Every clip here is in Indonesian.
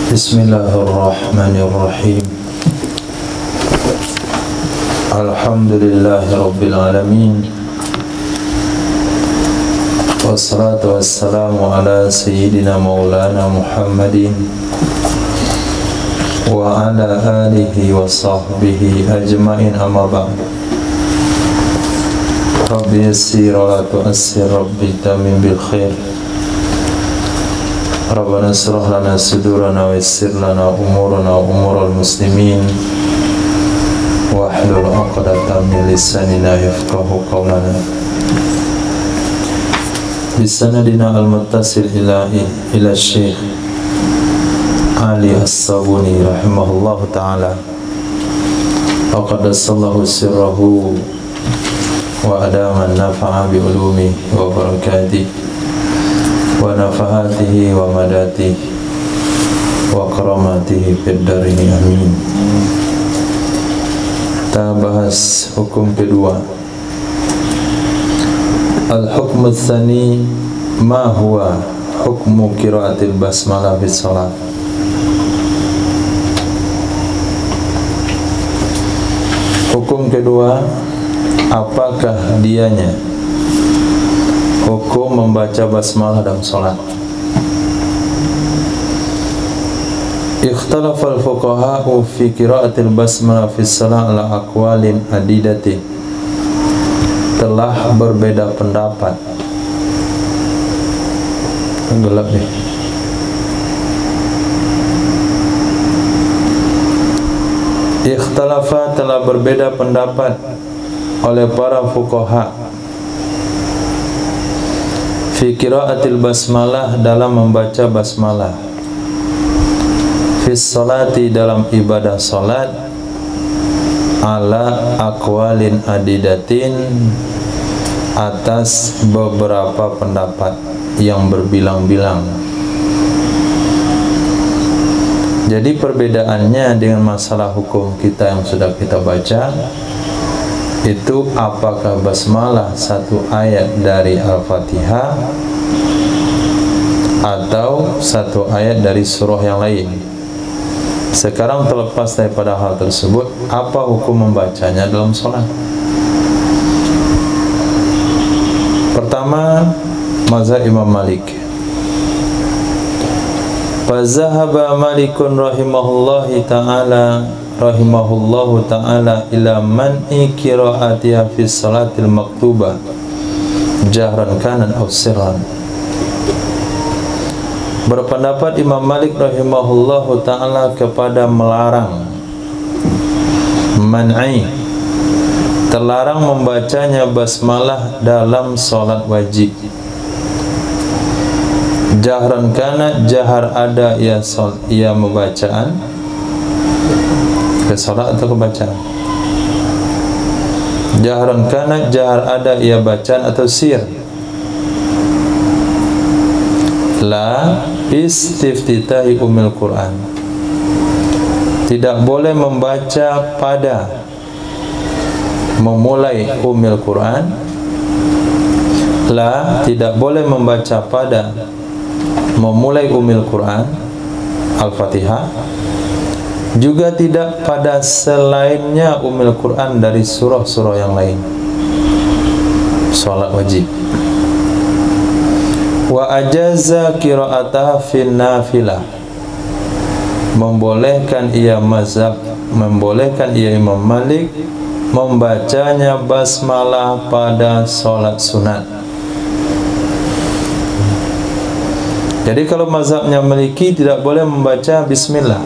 Bismillahirrahmanirrahim. Alhamdulillahi rabbil alamin. Wassalatu wassalamu ala sayyidina maulana Muhammadin wa ala alihi wa sahbihi ajma'in, amma ba'd. Rabbi yassir wa la tu'assir, Rabbi tamim bil khair. Rabbana shrah lana sudurana wa yassir lana umurana wa umural muslimin wa hlul 'uqdatam min lisanina yafqahu qawlana. Bisanadina al-muttasil ila Syekh Ali As-Sabuni rahimahullahu ta'ala wa qaddasallahu sirrahu wa adama an-nafa'a bi ulumi wa barakatihi wa nafahatihi wa madatihi wa karamatihi fid darini, amin. Kita bahas hukum kedua. Al-hukmu tsani, ma huwa hukmu qiraatil basmalah fi shalah. Hukum kedua, apakah dianya hukum membaca basmalah dalam salat? Ikhtalafal fuqaha'u fi qira'atil basmalah fi shalah ala aqwalin adidatin. Telah berbeda pendapat. Gelap nih. Ikhtalafa, telah berbeda pendapat oleh para fuqaha fi qiraatil basmalah, dalam membaca basmalah, fi sholati, dalam ibadah salat, ala aqwalin adidatin, atas beberapa pendapat yang berbilang-bilang. Jadi perbedaannya dengan masalah hukum kita yang sudah kita baca, itu apakah basmalah satu ayat dari Al-Fatihah atau satu ayat dari surah yang lain. Sekarang terlepas daripada hal tersebut, apa hukum membacanya dalam sholat? Pertama, mazhab Imam Malik. Fazahaba Malikun rahimahullahu ta'ala ila man'i qira'atiha fi salatil maktubah jahran kanan aw sirran. Berpendapat Imam Malik rahimahullahu ta'ala kepada melarang, man'i, terlarang membacanya basmalah dalam salat wajib. Jahran kana, jahar ada ya membacaan ke salat atau kebacaan. Jahran kana, jahar ada ia bacaan atau sir. La istiftitahi umil Quran, tidak boleh membaca pada memulai umil Quran. La, tidak boleh membaca pada memulai umil Quran, Al-Fatihah. Juga tidak pada selainnya umil Quran dari surah-surah yang lain, salat wajib. Wa ajaza qira'ataha fin nafilah, membolehkan ia mazhab, membolehkan ia Imam Malik membacanya basmalah pada salat sunat. Jadi kalau mazhabnya Maliki tidak boleh membaca bismillah,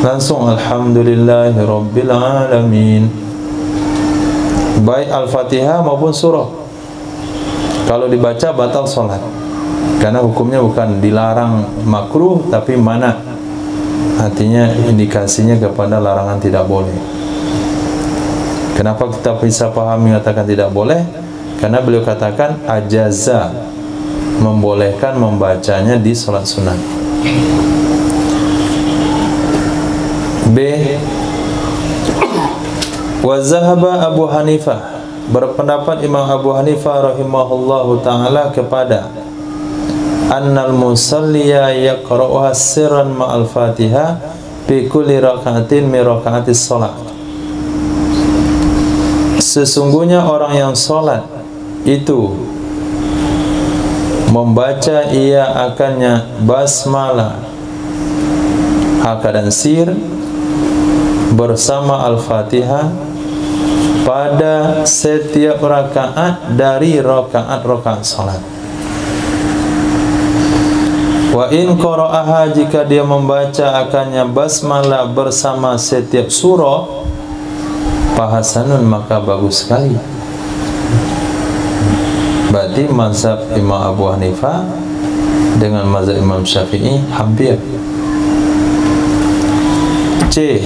langsung alhamdulillahi rabbil alamin, baik Al-Fatihah maupun surah. Kalau dibaca batal sholat, karena hukumnya bukan dilarang makruh tapi mana, artinya indikasinya kepada larangan tidak boleh. Kenapa kita bisa pahami mengatakan tidak boleh? Karena beliau katakan ajaza, membolehkan membacanya di sholat sunat. B. Wa zahaba Abu Hanifah, berpendapat Imam Abu Hanifah rahimahullahu ta'ala kepada annal musalliya yaqra'uha sirran ma'al Fatihah fi kulli raka'atin min raka'atis shalah. Sesungguhnya orang yang salat itu membaca ia akannya basmalah hal keadaan sir bersama Al-Fatihah pada setiap rakaat dari rakaat-rakaat salat. Wa in qara'aha, jika dia membaca akannya basmalah bersama setiap surah, fahasanun, maka bagus sekali. Berarti mazhab Imam Abu Hanifah dengan mazhab Imam Syafi'i hampir. C.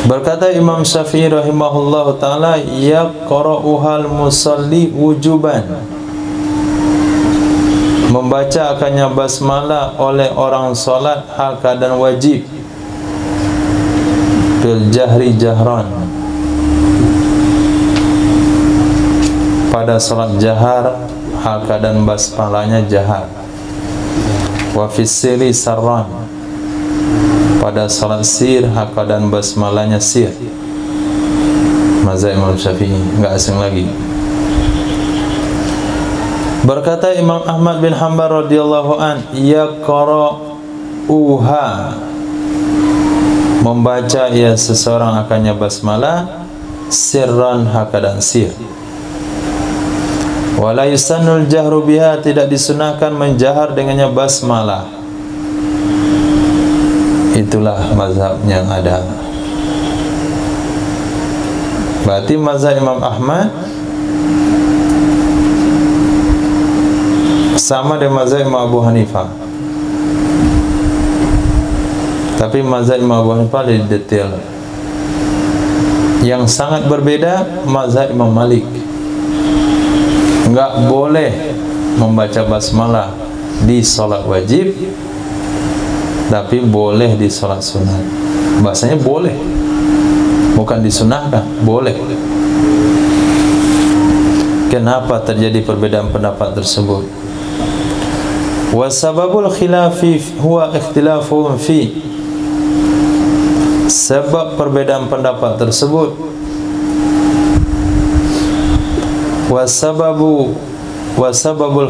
Berkata Imam Syafi'i rahimahullahu ta'ala, yaqra'uhal musalli wujuban, membaca akannya basmalah oleh orang salat hal keadaan wajib, fil jahri jahran, pada salat jahar hal keadaan basmalahnya jahar, wa fis sirri sarran, pada salat sir hal keadaan basmalahnya sir. Mazhab Imam Syafi'i, enggak asing lagi. Berkata Imam Ahmad bin Hanbal radhiyallahu an, yaqra'uha, membaca ia seseorang akannya basmalah sirran hakadan sir. Wala yusannul jahru biha, tidak disunahkan menjahar dengannya basmalah. Itulah mazhab yang ada. Berarti mazhab Imam Ahmad sama dengan mazhab Imam Abu Hanifah. Tapi mazhab Imam Abu Hanifah lebih detail. Yang sangat berbeda mazhab Imam Malik. Enggak boleh membaca basmalah di salat wajib, tapi boleh di salat sunat. Bahasanya boleh, bukan disunahkan, boleh. Kenapa terjadi perbedaan pendapat tersebut? Wasababul khilafi huwa ikhtilafuhum fi, sebab perbedaan pendapat tersebut, wasababul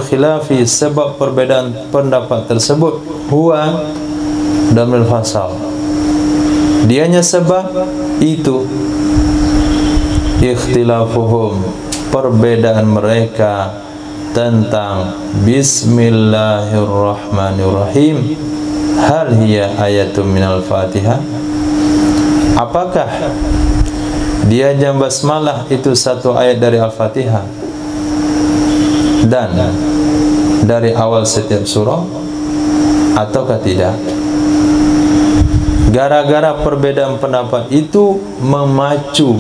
khilafi, sebab perbedaan pendapat tersebut, huwa damil fasal, dianya sebab itu, ikhtilafuhum, perbedaan mereka tentang Bismillahirrahmanirrahim, hal hiya ayatun minal Fatihah, apakah dia jam basmalah itu satu ayat dari Al-Fatihah dan dari awal setiap surah ataukah tidak? Gara-gara perbedaan pendapat itu memicu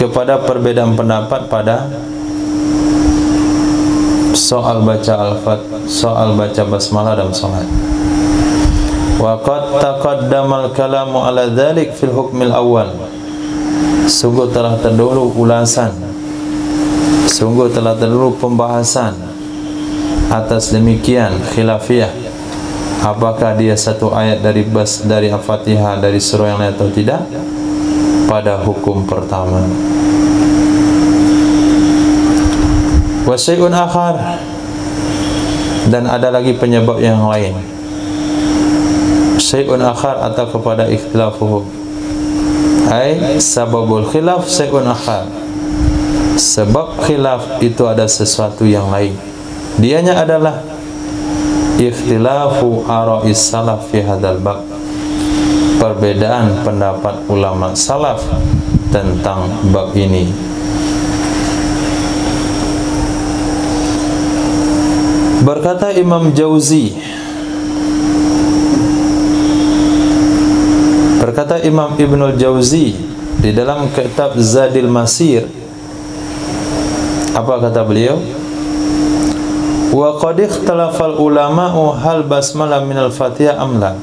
kepada perbedaan pendapat pada soal baca soal baca basmalah dalam salat. Wa qad taqaddamal kalamu ala dzalik fil hukmil awal. Sungguh telah terdahulu ulasan, sungguh telah terdahulu pembahasan atas demikian khilafiyah, apakah dia satu ayat dari Al-Fatihah dari surah yang lain atau tidak, pada hukum pertama. Wa syai'un akhar, dan ada lagi penyebab yang lain. Syai'un akhar atau kepada ikhtilafuhum, ai sababul khilaf syai'un akhar, sebab khilaf itu ada sesuatu yang lain. Dianya adalah ikhtilafu ara'is salaf fi hadzal bab, perbedaan pendapat ulama salaf tentang bab ini. Berkata Imam Jauzi, berkata Imam Ibnul Jauzi di dalam kitab Zadil Masir, apa kata beliau? Wa qad ikhtalafal ulama'u hal basmalah minal Fatihah amla.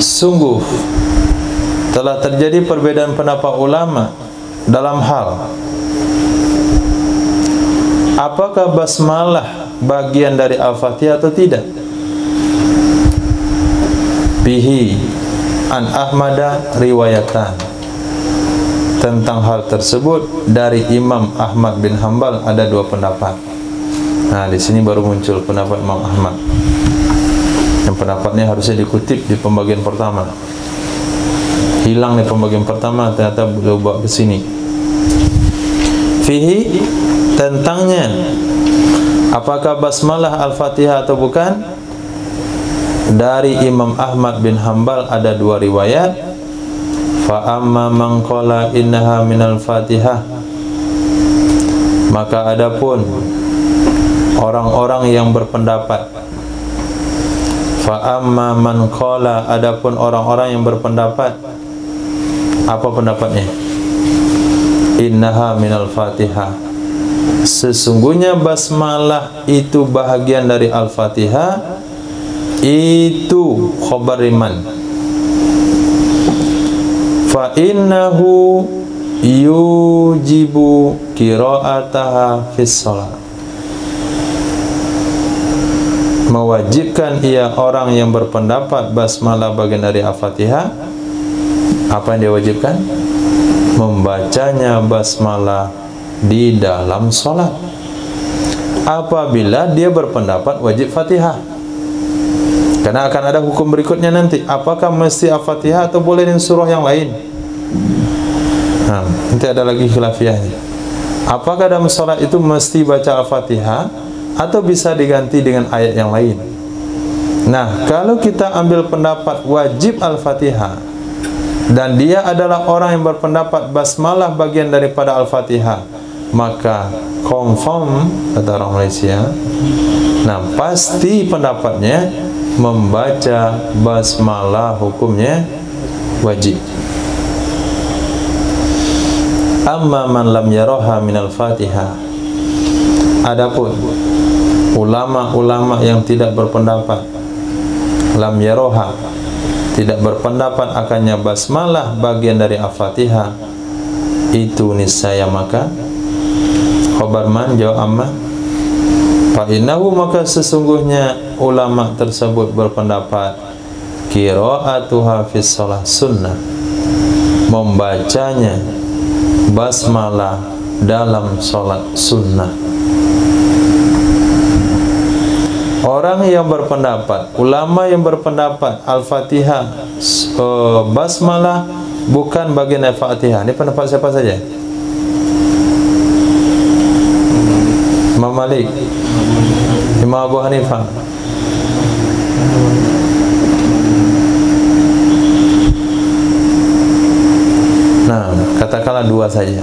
Sungguh telah terjadi perbedaan pendapat ulama dalam hal apakah basmalah bagian dari Al-Fatihah atau tidak? Bihi an Ahmada riwayatan. Tentang hal tersebut dari Imam Ahmad bin Hanbal ada dua pendapat. Nah, di sini baru muncul pendapat Imam Ahmad. Yang pendapatnya harusnya dikutip di pembagian pertama. Hilang di pembagian pertama, ternyata beliau bawa ke sini. Fihi, tentangnya, apakah basmalah Al-Fatihah atau bukan? Dari Imam Ahmad bin Hanbal ada dua riwayat. Fa amma man qala innaha minal Fatihah, maka adapun orang-orang yang berpendapat, fa amma man qala, adapun orang-orang yang berpendapat, apa pendapatnya? Innaha minal Fatihah, sesungguhnya basmalah itu bahagian dari Al-Fatihah. Itu khabar man. Fa innahu yujibu qira'ataha fis shalah, mewajibkan ia orang yang berpendapat basmalah bagian dari Al-Fatihah. Apa yang dia wajibkan? Membacanya basmalah di dalam salat. Apabila dia berpendapat wajib Fatihah, karena akan ada hukum berikutnya nanti. Apakah mesti Al-Fatihah atau boleh dengan surah yang lain? Nah, nanti ada lagi khilafiyahnya. Apakah dalam salat itu mesti baca Al-Fatihah atau bisa diganti dengan ayat yang lain? Nah, kalau kita ambil pendapat wajib Al-Fatihah dan dia adalah orang yang berpendapat basmalah bagian daripada Al-Fatihah, maka confirm, kata orang Malaysia, nah pasti pendapatnya membaca basmalah hukumnya wajib. Amma man lam yaraha minal Fatihah, adapun ulama-ulama yang tidak berpendapat, lam yaroha, tidak berpendapat akannya basmalah bagian dari Al-Fatihah, itu niscaya maka khabar man jawab amma, fa innahu, maka sesungguhnya ulama tersebut berpendapat qira'atuha fis shalah sunnah, membacanya basmalah dalam salat sunnah. Orang yang berpendapat, ulama yang berpendapat Al-Fatihah basmalah bukan bagian Al-Fatihah, ini pendapat siapa saja? Imam Malik, Imam Abu Hanifah, nah katakanlah dua saja.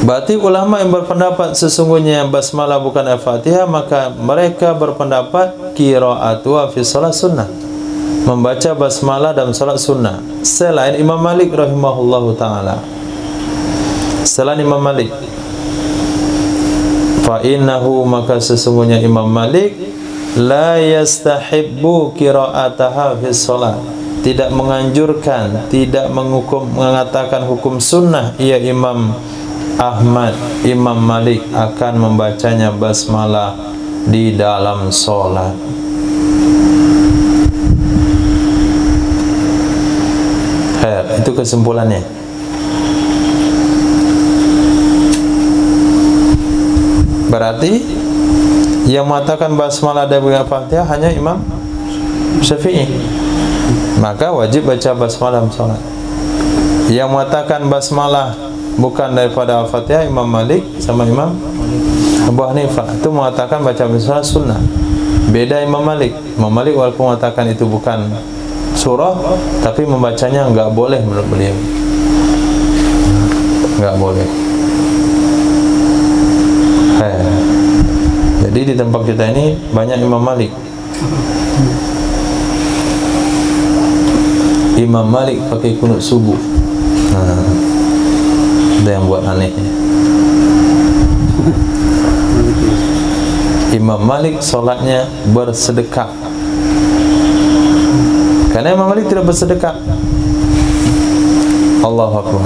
Berarti ulama yang berpendapat sesungguhnya basmalah bukan Al-Fatihah, maka mereka berpendapat qira'atuha fi shalah sunnah, membaca basmalah dalam salat sunnah. Selain Imam Malik rahimahullahu ta'ala, selain Imam Malik, fa innahu, maka sesungguhnya Imam Malik la yastahibbu qira'ataha fi shalah, tidak menganjurkan, tidak mengatakan hukum sunnah ia Imam Ahmad, Imam Malik akan membacanya basmalah di dalam solat. Itu kesimpulannya. Berarti yang mengatakan basmalah dari Al-Fatihah hanya Imam Syafi'i, maka wajib baca basmalah dalam solat. Yang mengatakan basmalah bukan daripada Al-Fatihah Imam Malik sama Imam Abu Hanifah, itu mengatakan baca basmalah sunnah. Beda Imam Malik. Imam Malik walaupun mengatakan itu bukan surah, tapi membacanya enggak boleh menurut beliau. Enggak boleh. Jadi di tempat kita ini banyak Imam Malik. Imam Malik pakai kunut subuh. Ada yang buat anehnya. Imam Malik solatnya bersedekah, karena Imam Malik tidak bersedekah. Allahu Akbar.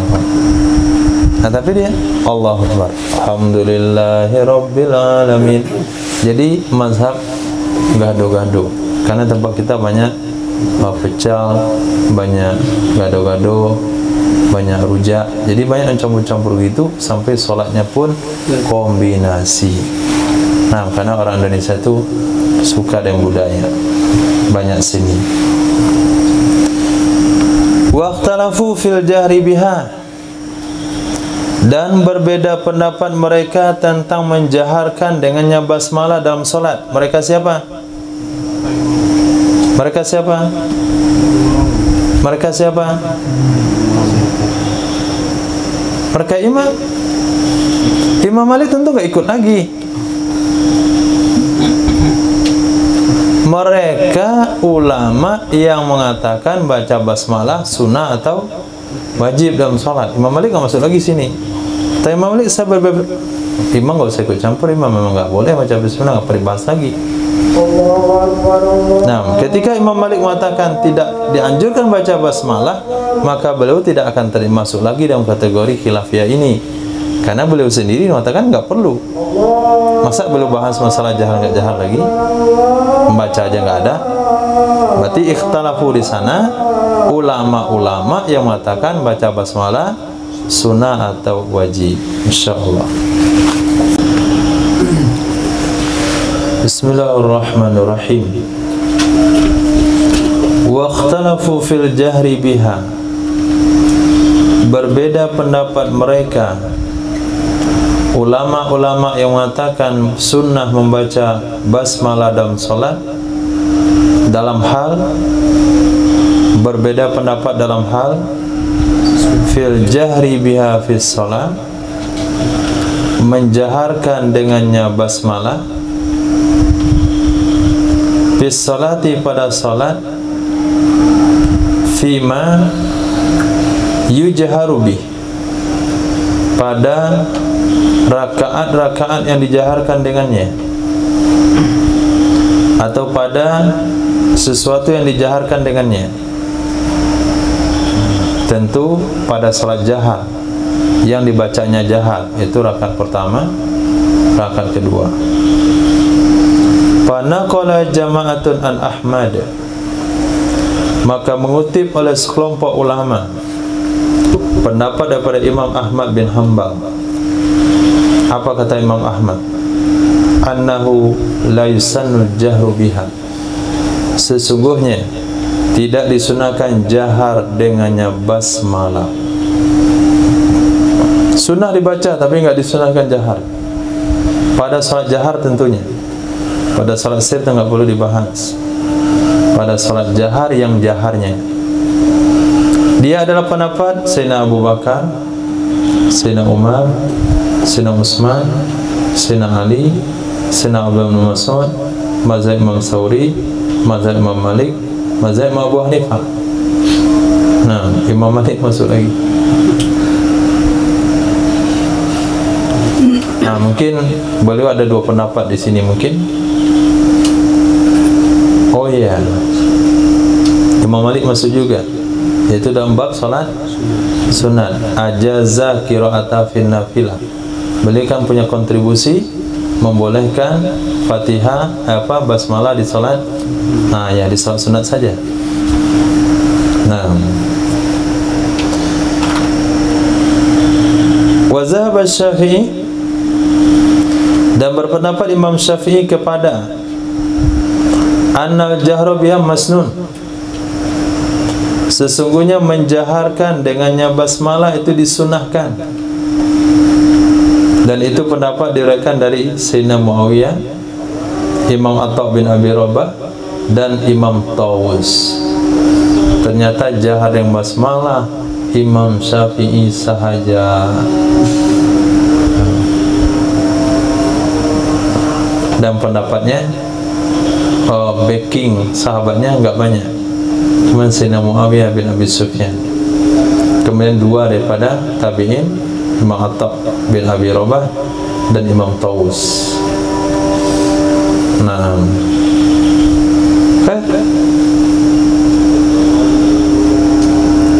Nah, tapi dia Allahu Akbar, alhamdulillahirabbil alamin. Jadi mazhab gado-gado, karena tempat kita banyak pecal, banyak gado-gado, banyak rujak, jadi banyak campur-campur gitu sampai sholatnya pun kombinasi. Nah, karena orang Indonesia itu suka dengan budaya, banyak seni. Waqtalafu fil jahri biha, dan berbeda pendapat mereka tentang menjaharkan dengannya basmalah dalam solat. Mereka siapa? Mereka siapa? Mereka siapa? Mereka imam. Imam Malik tentu gak ikut lagi. Mereka ulama yang mengatakan baca basmalah sunnah atau wajib dalam sholat. Imam Malik nggak masuk lagi sini. Tapi Imam Malik saya Imam nggak usah ikut campur. Imam memang nggak boleh baca bismillah, nggak perlu dibahas lagi. Nah, ketika Imam Malik mengatakan tidak dianjurkan baca basmalah, maka beliau tidak akan termasuk lagi dalam kategori khilafiyah ini, karena beliau sendiri mengatakan nggak perlu. Masa beliau bahas masalah jahar nggak jahar lagi, membaca aja nggak ada. Berarti ikhtalafu di sana ulama-ulama yang mengatakan baca basmalah sunnah atau wajib. Insyaallah. Bismillahirrahmanirrahim. Wa ikhtalafu fil jahri biha, berbeda pendapat mereka ulama-ulama yang mengatakan sunnah membaca basmalah dalam salat, dalam hal berbeda pendapat dalam hal fil jahri biha fis salat, menjaharkan dengannya basmalah fis salati pada salat, fima yujharu bih, pada rakaat-rakaat yang dijaharkan dengannya, atau pada sesuatu yang dijaharkan dengannya. Tentu pada salat jahar yang dibacanya jahar, itu rakaat pertama, rakaat kedua. Panaqala jama'atun an Ahmad, maka mengutip oleh sekelompok ulama pendapat daripada Imam Ahmad bin Hanbal. Apa kata Imam Ahmad? Annahu la yusannu jahru biha, sesungguhnya tidak disunahkan jahar dengannya basmalah. Sunnah dibaca tapi enggak disunahkan jahar. Pada salat jahar tentunya. Pada salat sir enggak perlu dibahas. Pada salat jahar yang jaharnya. Dia adalah pendapat Sayyidina Abu Bakar, Sayyidina Umar, Sayyidina Utsman, Sayyidina Ali, Sayyidina Abdullah bin Mas'ud, mazhab Imam Tsauri, mazhab Imam Malik, mazhab Imam Abu Hanifah. Nah, Imam Malik masuk lagi. Nah, mungkin beliau ada dua pendapat di sini mungkin. Oh iya, Imam Malik masuk juga, yaitu dalam bab salat sunat, ajaza qira'ata fin nafilah. Beliau kan punya kontribusi membolehkan Fatihah basmalah di salat, nah ya di salat sunat saja. Nah, wa zahaba Syafi'i, dan berpendapat Imam Syafi'i kepada annal jahru biha masnun, sesungguhnya menjaharkan dengannya basmalah itu disunahkan. Dan itu pendapat diriwayatkan dari Sayyidina Muawiyah, Imam Atha bin Abi Rabah, dan Imam Tawus. Ternyata jahar yang basmalah Imam Syafi'i sahaja. Dan pendapatnya backing sahabatnya enggak banyak, cuma Sayyidina Muawiyah bin Abi Sufyan. Kemudian dua daripada tabi'in, Imam Atha bin Abi Rabah dan Imam Tawus. Nah,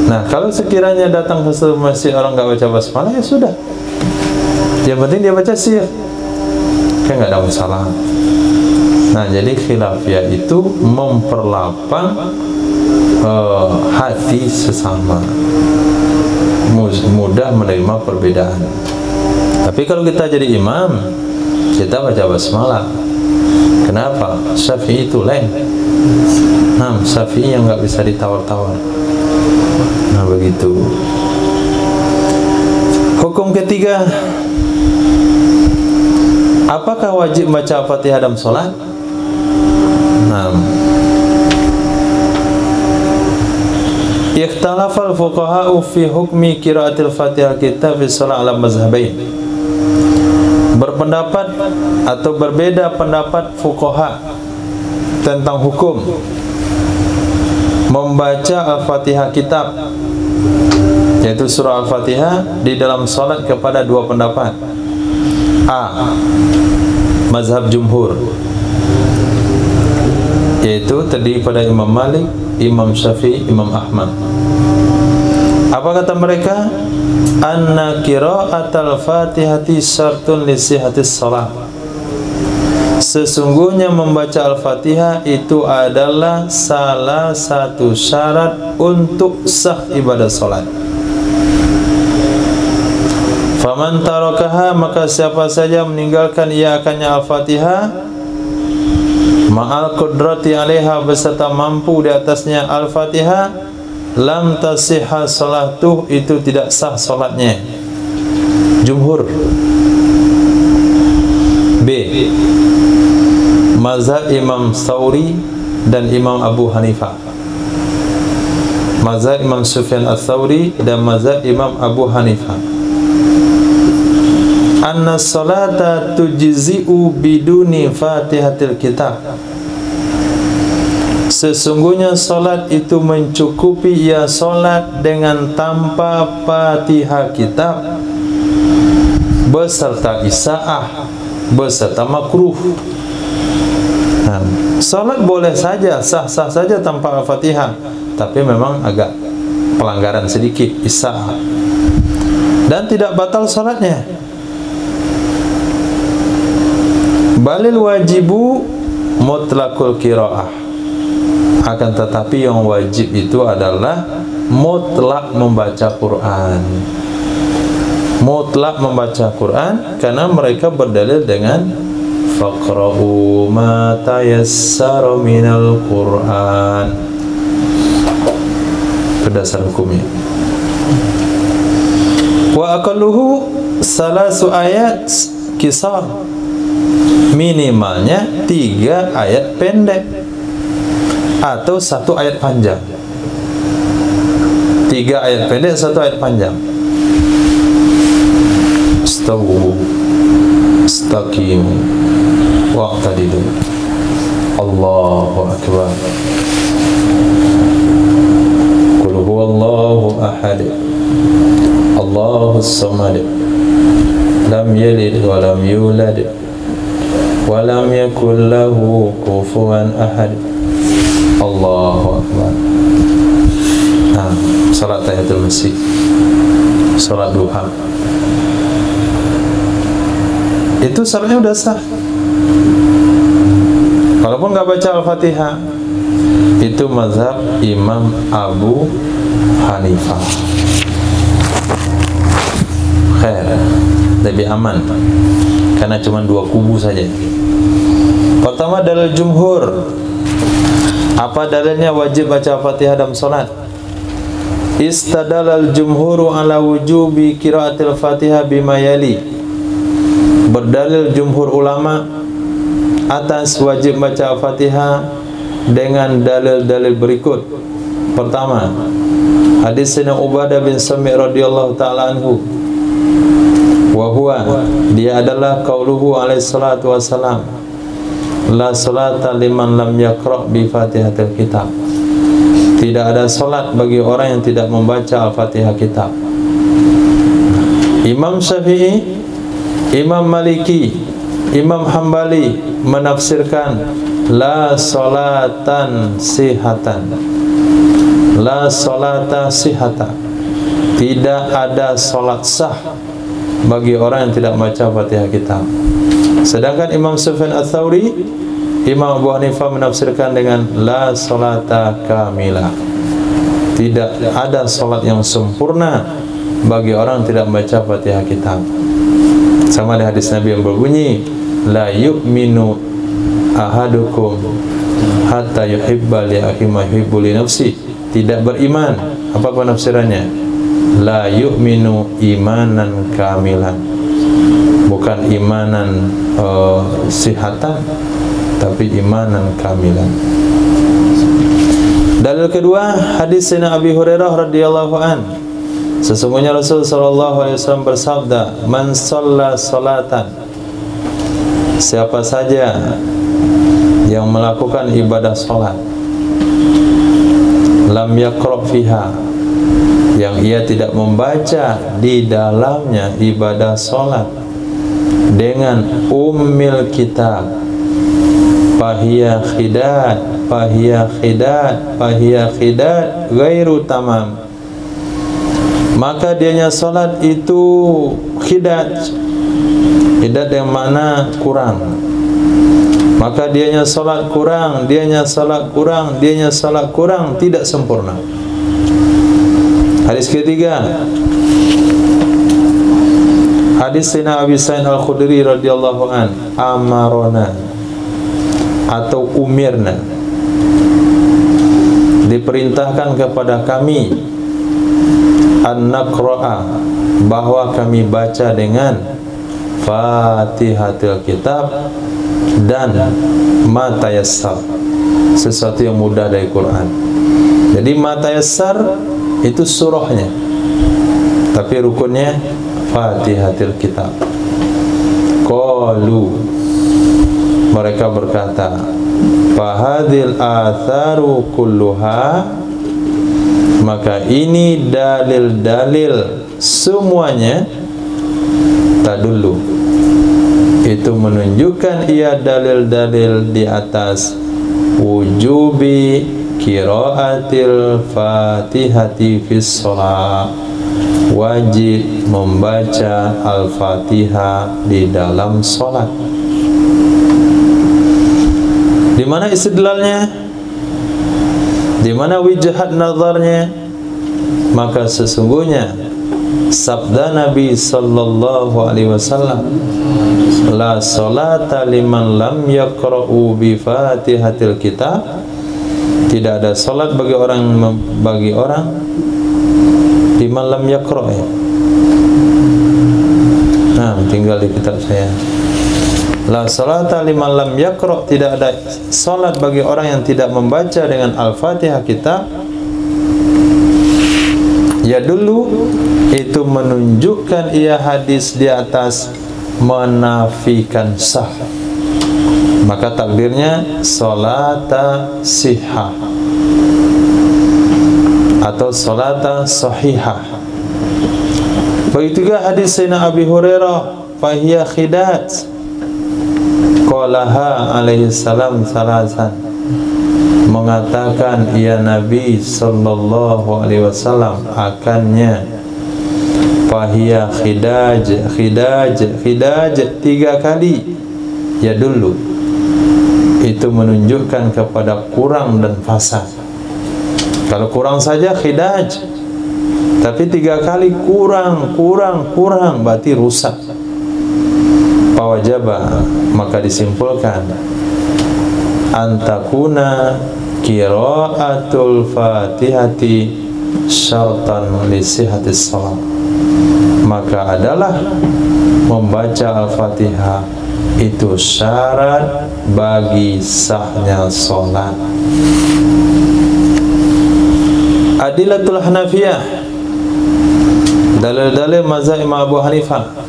nah kalau Kalau sekiranya datang ke masjid orang nggak baca basmalah, ya sudah. Yang penting dia baca sir, kan nggak ada masalah. Nah, jadi khilafiyah itu memperlapang hati sesama, mudah menerima perbedaan. Tapi kalau kita jadi imam, kita baca basmalah. Kenapa? Syafi'i itu lain. Nah, Syafi'i yang nggak bisa ditawar-tawar. Nah, begitu. Hukum ketiga, apakah wajib baca Al-Fatihah dalam sholat? Nah, ikhtalafal fuqaha'u fi hukmi qiraatil Fatihah kitab fi sholat ala mazhabain. Berpendapat atau berbeda pendapat fuqaha tentang hukum membaca Al-Fatihah kitab, yaitu surah Al-Fatihah di dalam salat kepada dua pendapat. A, mazhab jumhur, yaitu terdiri pada Imam Malik, Imam Syafi'i, Imam Ahmad. Apa kata mereka? Anna qira'atal Fatihati syartun li sihhatis shalah. Sesungguhnya membaca Al-Fatihah itu adalah salah satu syarat untuk sah ibadah salat. Faman tarakaha, maka siapa saja meninggalkan ia akannya Al-Fatihah, ma'al qudrati 'alaiha, beserta mampu di atasnya Al-Fatihah, lam tasihha salatuh, itu tidak sah salatnya. Jumhur. B, mazhab Imam Thawri dan Imam Abu Hanifah. Mazhab Imam Sufyan Ats-Tsauri dan mazhab Imam Abu Hanifah. Anna salata tujzi'u biduni Fatihatil kitab. Sesungguhnya solat itu mencukupi ia solat dengan tanpa Fatihah kitab beserta isaah beserta makruh. Nah, solat boleh saja, sah-sah saja tanpa Al-Fatihah, tapi memang agak pelanggaran sedikit, isaah, dan tidak batal solatnya. Balil wajibu mutlaqul qiraah, akan tetapi yang wajib itu adalah mutlak membaca Quran. Mutlak membaca Quran, karena mereka berdalil dengan faqra'u ma tayassara minal Quran. Berdasar hukumnya. Wa aqalluhu salasu ayat qisar. Minimalnya 3 ayat pendek atau 1 ayat panjang. 3 ayat pendek, 1 ayat panjang. Istawu istaqimu wa'tadilu. Allahu akbar. Qul huwallahu ahad, Allahus samad, lam yalid wa lam yulad wa lam yakul lahu kufuwan ahad. Allahu akbar. Nah, salat tahiyatul masjid, salat duha, itu salatnya udah sah. Walaupun nggak baca Al-Fatihah. Itu mazhab Imam Abu Hanifah. Khair, lebih aman, karena cuma 2 kubu saja. Pertama, dalil jumhur. Apa dalilnya wajib baca Al-Fatihah dalam salat? Istadalal jumhuru ala wujubi qiraatil Fatihah bima yali. Berdalil jumhur ulama atas wajib baca Al-Fatihah dengan dalil-dalil berikut. Pertama, hadis Sayyidina Ubadah bin Sami' radhiyallahu ta'ala anhu, wa huwa, dia adalah qauluhu alaihi salatu wassalam, la salata liman lam yaqra' bi Fatihatil kitab. Tidak ada salat bagi orang yang tidak membaca Al-Fatihah kitab. Imam Syafi'i, Imam Maliki, Imam Hambali menafsirkan la salatan sihatan, la salata sihata, tidak ada salat sah bagi orang yang tidak baca Fatihah kitab. Sedangkan Imam Sufyan Ats-Tsauri, Imam Abu Hanifah menafsirkan dengan la salata kamilah. Tidak ada salat yang sempurna bagi orang yang tidak baca Fatihah kitab. Sama di hadis Nabi yang berbunyi la yu'minu ahadukum hatta yuhibba li akhihi ma yuhibbu li nafsi. Tidak beriman. Apa penafsirannya? La yu'minu imanan kamilan. Bukan imanan sihatan, tapi imanan kamilan. Dalil kedua, hadis Sayyidina Abi Hurairah radhiyallahu an. Sesungguhnya Rasul sallallahu alaihi wasallam bersabda, "Man shalla salatan." Siapa saja yang melakukan ibadah salat, lam yaqra fiha, yang ia tidak membaca di dalamnya ibadah salat dengan ummil kitab, fahiya khidat ghairu tamam, maka dianya salat itu khidat yang mana kurang. Maka dianya salat kurang, tidak sempurna. Hadis ketiga, hadis Sayyidina Abi Sa'id Al-Khudri radhiyallahu an, amarona atau umirna, diperintahkan kepada kami an-naqra'a, bahwa kami baca dengan Fatihatul Kitab dan ma tayassar, sesuatu yang mudah dari Quran. Jadi ma tayassar itu surahnya, tapi rukunnya Fatihatul Kitab. Qalu, mereka berkata, fahadil atharu kulluha, maka ini dalil-dalil semuanya, tadullu, itu menunjukkan ia dalil-dalil di atas wujubi qiraatil Fatihati fis shalah, wajib membaca Al-Fatihah di dalam salat. Di mana istidlalnya? Di mana wijhat nazarnya? Maka sesungguhnya sabda Nabi sallallahu alaihi wasallam, la salata liman lam yaqra'u bi Fatihatil Kitab, tidak ada salat bagi orang liman lam yaqra', ya. Nah, tinggal di kitab saya. La salata liman lam yaqra', tidak ada salat bagi orang yang tidak membaca dengan Al-Fatihah Kitab. Ya dulu itu menunjukkan ia hadis di atas menafikan sah, maka takdirnya salata sihah atau salata sahihah. Begitu juga hadis Sayyidina Abi Hurairah, fahiya khidat, qalaha alaihi salam salasan, mengatakan ya Nabi sallallahu alaihi wasallam akannya, fahiya khidaj 3 kali. Ya dulu itu menunjukkan kepada kurang dan fasad. Kalau kurang saja khidaj, tapi 3 kali kurang berarti rusak. Pawajaba, maka disimpulkan antakuna qiraatul Fatihati syartan li sihhatis shalah, maka adalah membaca Al-Fatihah itu syarat bagi sahnya salat. Adilatul Hanafiyah, dalil-dalil mazhab Imam Abu Hanifah.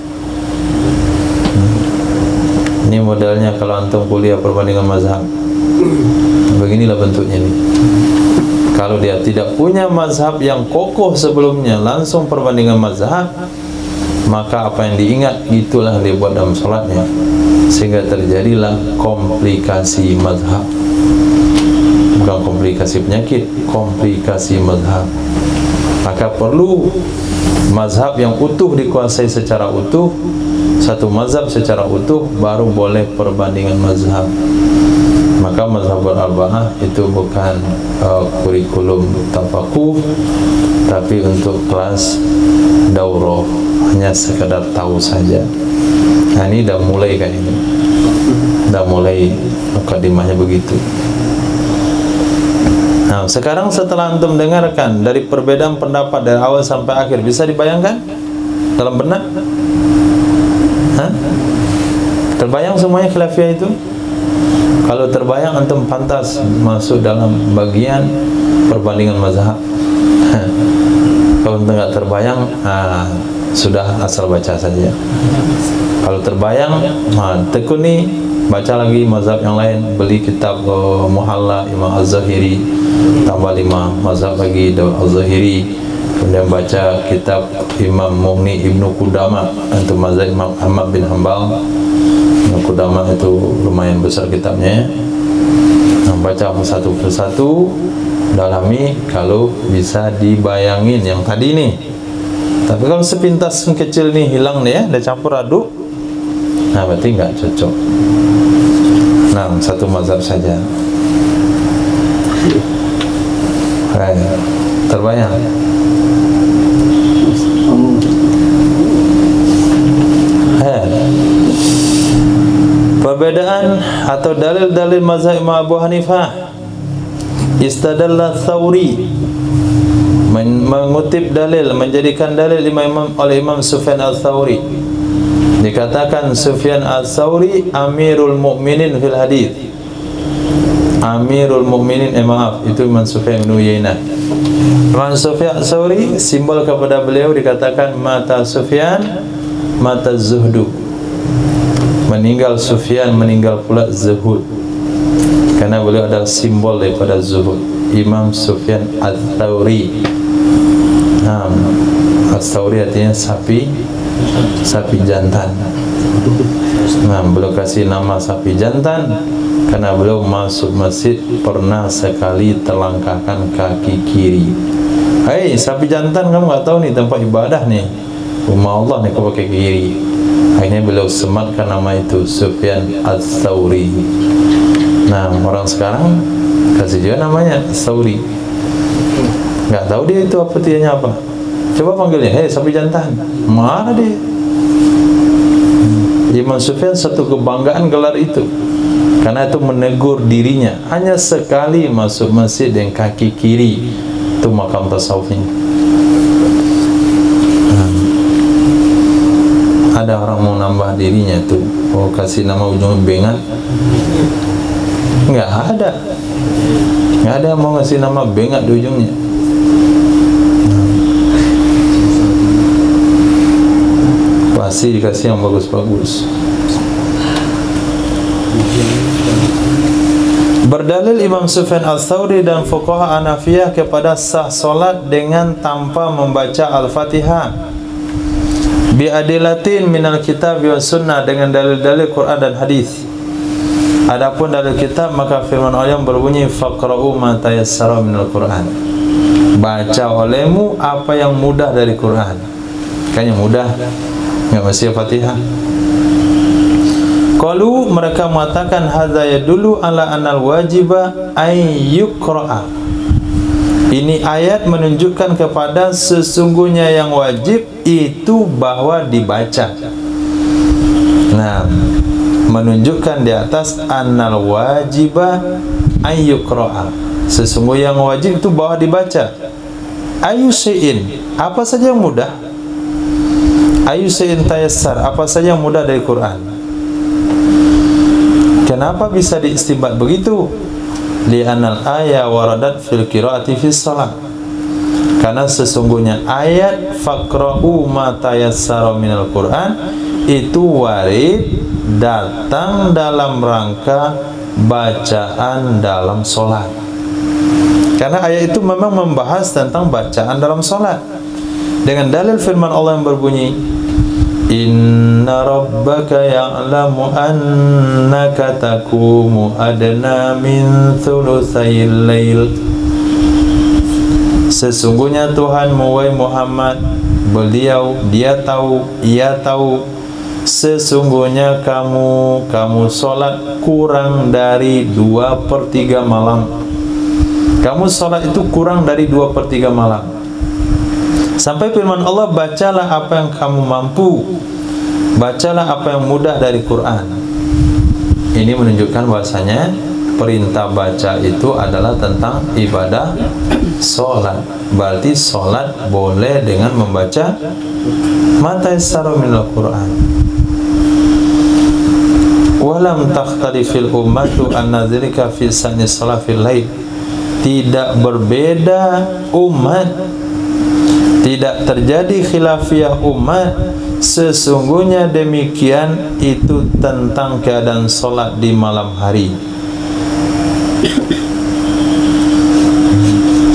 Ini modelnya kalau antum kuliah perbandingan mazhab, beginilah bentuknya nih. Kalau dia tidak punya mazhab yang kokoh sebelumnya, langsung perbandingan mazhab, maka apa yang diingat itulah yang dibuat dalam salatnya, sehingga terjadilah komplikasi mazhab. Bukan komplikasi penyakit, komplikasi mazhab. Maka perlu mazhab yang utuh dikuasai secara utuh, satu mazhab secara utuh, baru boleh perbandingan mazhab. Maka mazhabul arba'ah itu bukan kurikulum tafakuh, tapi untuk kelas daurah, hanya sekedar tahu saja. Nah, ini dah mulai kan ini, dah mulai mukadimahnya begitu. Nah, sekarang setelah antum dengarkan dari perbedaan pendapat dari awal sampai akhir, bisa dibayangkan dalam benak? Hah? Terbayang semuanya khilafiyah itu? Kalau terbayang, antum pantas masuk dalam bagian perbandingan mazhab. Kalau tidak terbayang, sudah asal baca saja. Kalau terbayang, tekuni, baca lagi mazhab yang lain, beli kitab Muhalla Imam Az-Zahiri, tambah 5 mazhab lagi Az-Zahiri, kemudian baca kitab Imam Mughni Ibnu Qudamah untuk mazhab Imam Ahmad bin Hanbal. Ibnu Qudamah itu lumayan besar kitabnya. Nah, baca satu persatu, dalami, kalau bisa dibayangin yang tadi nih. Tapi kalau sepintas kecil nih hilang nih ya, udah campur aduk, nah berarti nggak cocok. Nah, satu mazhab saja. Terbayang? Perbedaan atau dalil-dalil mazhab Imam Abu Hanifah. Istadalla Thawri, mengutip dalil, menjadikan dalil oleh Imam Sufyan al-Thawri. Dikatakan Sufyan al-Thawri Amirul Mukminin fil hadis. Amirul Mukminin, maaf, itu Imam Sufyan bin Uyainah. Imam Sufyan al-Thawri, simbol kepada beliau dikatakan mata Sufyan, mata zuhdu. Meninggal Sufyan, meninggal pula zuhud. Karena beliau adalah simbol daripada zuhud. Imam Sufyan al-Thawri. Al-Thawri artinya sapi jantan. Nah, beliau kasih nama sapi jantan karena beliau masuk masjid pernah sekali terlangkahkan kaki kiri. Hei, sapi jantan, kamu nggak tahu nih tempat ibadah nih, rumah Allah nih, kau pakai kiri. Akhirnya beliau sematkan nama itu Sufyan al-Thawri. Nah, orang sekarang kasih juga namanya Thawri. Nggak tahu dia itu apa, artinya apa. Coba panggilnya, hei sapi jantan, mana dia? Imam Sufyan satu kebanggaan gelar itu, karena itu menegur dirinya. Hanya sekali masuk masjid dengan kaki kiri, itu makam tasawufnya. Ada orang mau nambah dirinya tuh, mau kasih nama ujung bengat. Nggak ada yang mau ngasih nama bengat di ujungnya. Pasti dikasih yang bagus-bagus. Berdalil Imam Sufyan al-Thawri dan fuqaha Hanafiyah kepada sah solat dengan tanpa membaca Al-Fatihah. Biadilatin minal kitab wa sunnah, dengan dalil-dalil Quran dan hadis. Adapun dalil kitab, maka firman Allah yang berbunyi faqra'u ma tayassara minal Quran. Baca olehmu apa yang mudah dari Quran. Kayaknya mudah, enggak mesti Fatihah. Qalu, mereka mengatakan hadza yadullu ala anal wajiba ay yuqra'a. Ini ayat menunjukkan kepada sesungguhnya yang wajib itu bahwa dibaca. Nah, menunjukkan di atas annal wajiba ay yuqra'a. Sesungguhnya yang wajib itu bahwa dibaca. Ayu syai'in, apa saja yang mudah. Ayu syai'in tayassar, apa saja yang mudah dari Quran. Kenapa bisa diistinbat begitu? Li'anal ayat waradat fil qiraati fis shalah. Karena sesungguhnya ayat faqra'u ma tayassara minal Quran itu warid datang dalam rangka bacaan dalam solat. Karena ayat itu memang membahas tentang bacaan dalam solat. Dengan dalil firman Allah yang berbunyi, Inna rabbaka ya'lamu annaka taqumu adna min thulutsayil lail. sesungguhnya Tuhanmu wahai Muhammad, beliau, dia tahu, ia tahu, sesungguhnya kamu sholat kurang dari 2/3 malam. Kamu sholat itu kurang dari 2/3 malam. Sampai firman Allah, bacalah apa yang kamu mampu, bacalah apa yang mudah dari Quran. Ini menunjukkan bahwasanya perintah baca itu adalah tentang ibadah sholat. Berarti sholat boleh dengan membaca mata yassara minal Quran. Walam takhtalifil ummatu anna dzalika fi sa'ni salafil lail. Tidak berbeda umat, tidak terjadi khilafiyah umat, sesungguhnya demikian itu tentang keadaan solat di malam hari.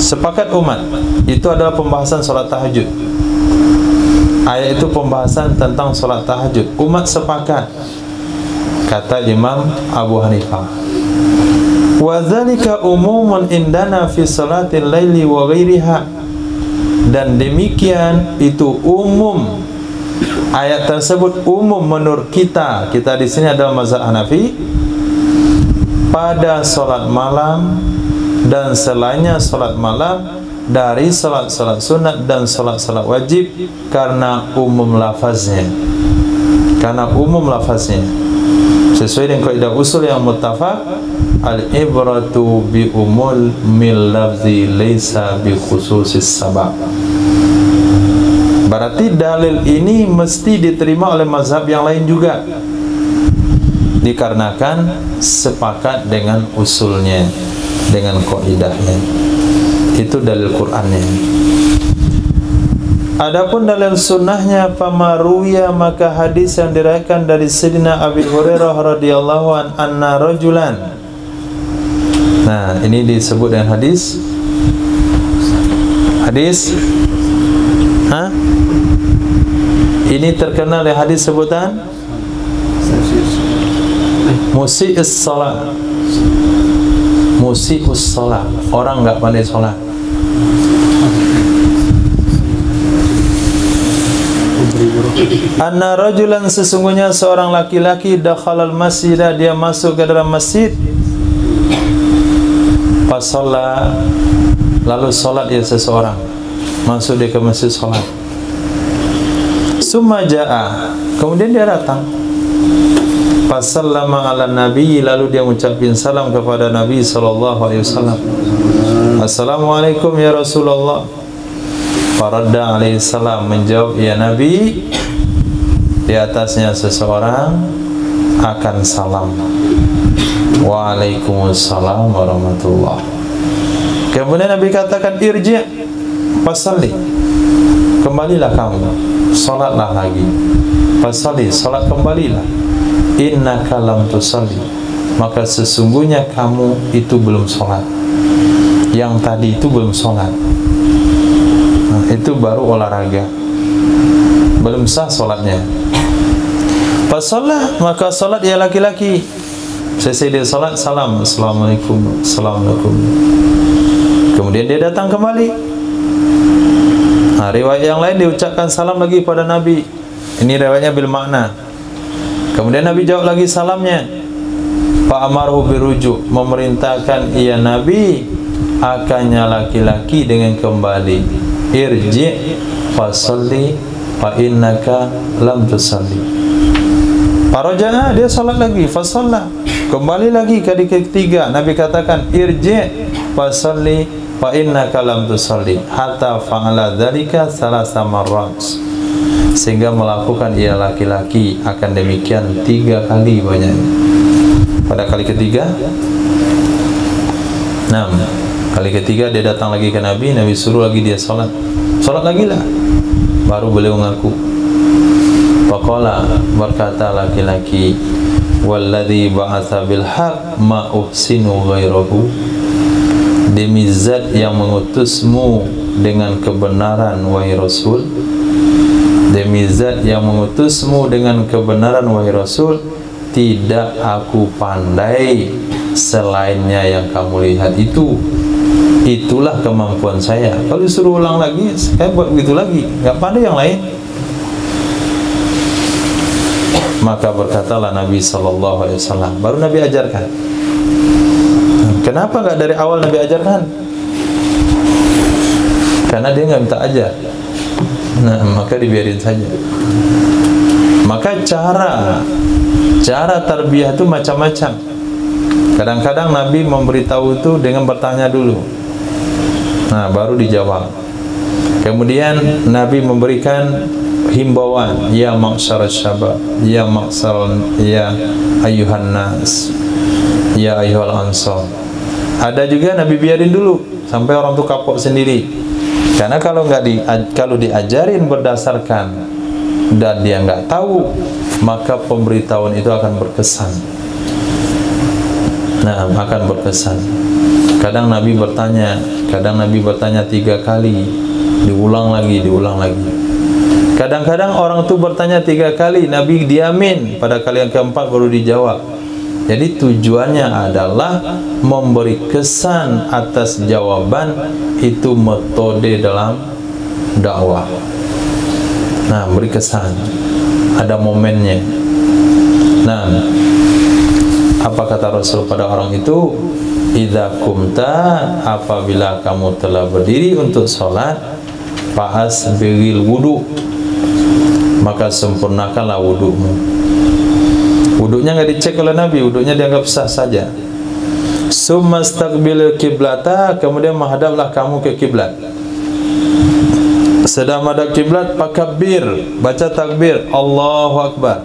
Sepakat umat, itu adalah pembahasan solat tahajud. Ayat itu pembahasan tentang solat tahajud. Umat sepakat, kata Imam Abu Hanifah. Wa dzalika umumun indana fi salatil laili wa ghairiha. Dan demikian itu umum. Ayat tersebut umum menurut kita. Kita di sini adalah mazhab Hanafi. Pada salat malam dan selainnya salat malam, dari salat-salat sunat dan salat-salat wajib, karena umum lafaznya. Karena umum lafaznya. Sesuai dengan kaidah usul yang muttafaq, al-ibratu bi umul mil lafzi laisa bi khususis sabab. Berarti dalil ini mesti diterima oleh mazhab yang lain juga, dikarenakan sepakat dengan usulnya, dengan kaidahnya. Itu dalil Qur'annya. Adapun dalil sunnahnya, pamaruya, maka hadis yang diriwayatkan dari Sayyidina Abi Hurairah radhiyallahu an anna rajulan. Nah, ini disebut dengan hadis ini terkenal dari hadis sebutan musi'us shalah. Musi'us shalah, orang enggak pandai salat. Anna rajulan, sesungguhnya seorang laki-laki, dakhalal masjid, dia masuk ke dalam masjid, fasalla, lalu salat dia seseorang, masuk dia ke masjid salat. Summa jaa, kemudian dia datang, fasallama ala nabi, lalu dia mengucapkan salam kepada Nabi sallallahu alaihi wasallam. Assalamualaikum ya Rasulullah. Faradda alaihi salam, menjawab, ya Nabi. Di atasnya seseorang akan salam, Waalaikumsalam warahmatullah. Kemudian Nabi katakan, irji' fasalli, kembalilah kamu, salatlah lagi. Fasalli, salat kembalilah. Innaka lam tusalli, maka sesungguhnya kamu itu belum salat. Yang tadi itu belum salat. Itu baru olahraga, belum sah solatnya. Fasallah, maka solat ya laki-laki. Selesai dia solat, salam, assalamualaikum, assalamualaikum. Kemudian dia datang kembali. Nah, riwayat yang lain diucapkan salam lagi pada Nabi. Ini riwayatnya bil makna. Kemudian Nabi jawab lagi salamnya. Fa amaruhu birujuk, memerintahkan ia Nabi akannya laki-laki dengan kembali. Irji' fasalli fa innaka lam tusalli. Faraja'a, dia salat lagi, fasalla, kembali lagi kali ketiga. Nabi katakan, irji' fasalli fa innaka lam tusalli, hatta fa'ala dzalika salasa marrat, sehingga melakukan ia laki-laki akan demikian 3 kali banyak. Pada kali ketiga, kali ketiga dia datang lagi ke Nabi. Nabi suruh lagi dia salat, salat lagi lah, baru beliau mengaku. Faqala, berkata laki-laki, walladzi ba'atsa bil haqq ma uhsinu ghairahu, demi zat yang mengutusmu dengan kebenaran wahai Rasul, demi zat yang mengutusmu dengan kebenaran wahai Rasul, tidak aku pandai selainnya yang kamu lihat itu. itulah kemampuan saya. Kalau disuruh ulang lagi, saya buat begitu lagi, nggak pandai yang lain. Maka berkatalah Nabi SAW, baru Nabi ajarkan. Kenapa nggak dari awal Nabi ajarkan? Karena dia nggak minta ajar. Nah, maka dibiarin saja. Maka cara tarbiyah itu macam-macam. Kadang-kadang Nabi memberitahu itu dengan bertanya dulu. Nah, baru dijawab. Kemudian Nabi memberikan himbauan, ya ma'syarasy syabab, ya ayyuhan nas, ya ayyuhal ansar. Ada juga Nabi biarin dulu sampai orang itu kapok sendiri. Karena kalau diajarin berdasarkan dan dia nggak tahu, maka pemberitahuan itu akan berkesan. Nah, akan berkesan. Kadang Nabi bertanya 3 kali, diulang lagi. Kadang-kadang orang itu bertanya 3 kali, Nabi diamin, pada kali yang keempat baru dijawab. Jadi tujuannya adalah memberi kesan atas jawaban. Itu metode dalam dakwah. Nah, beri kesan, ada momennya. Nah, apa kata Rasul pada orang itu? Idza kumta, apabila kamu telah berdiri untuk sholat, fa'asbiril wudu, maka sempurnakanlah wudumu. Wudunya nggak dicek oleh Nabi, wudunya dianggap sah saja. Summastaqbil kiblata, kemudian menghadaplah kamu ke kiblat. Sedang menghadap kiblat, fakabbir, baca takbir, Allahu Akbar.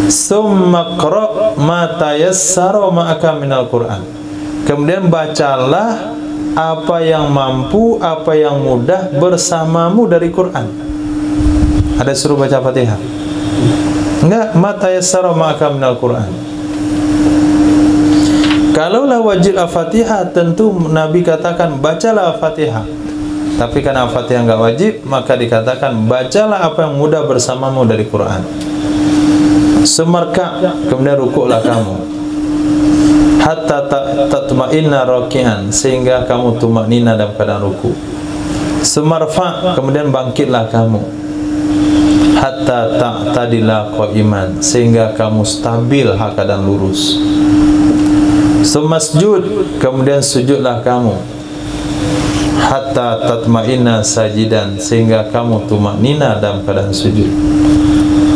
Summa qra' ma tayassara ma'aka minal Qur'an. Kemudian bacalah apa yang mampu, apa yang mudah bersamamu dari Quran. Ada suruh baca Fatihah? Enggak, ma tayassara ma'aka minal Qur'an. Kalaulah wajib Al-Fatihah, tentu Nabi katakan bacalah Al-Fatihah. Tapi karena Al-Fatihah enggak wajib, maka dikatakan bacalah apa yang mudah bersamamu dari Quran. Semerka, kemudian rukuklah kamu. Hatta tatma'inna raki'an, sehingga kamu tumaknina dalam keadaan ruku'. Semarfa, kemudian bangkitlah kamu. Hatta ta'tadila qa'iman, sehingga kamu stabil keadaan lurus. Semasjud, kemudian sujudlah kamu. Hatta tatma'inna sajidan, sehingga kamu tumaknina dalam keadaan sujud.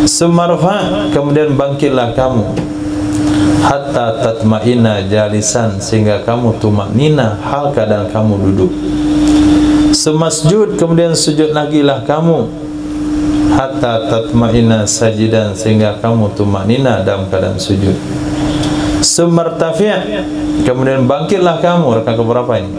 Semarfa, kemudian bangkitlah kamu. Hatta tatma'inna jalisan, sehingga kamu tumaknina hal keadaan kamu duduk. Semasjud, kemudian sujud lagilah kamu. Hatta tatma'inna sajidan, sehingga kamu tumaknina dalam keadaan sujud. Semartafi', kemudian bangkitlah kamu. Rakaat keberapa ini?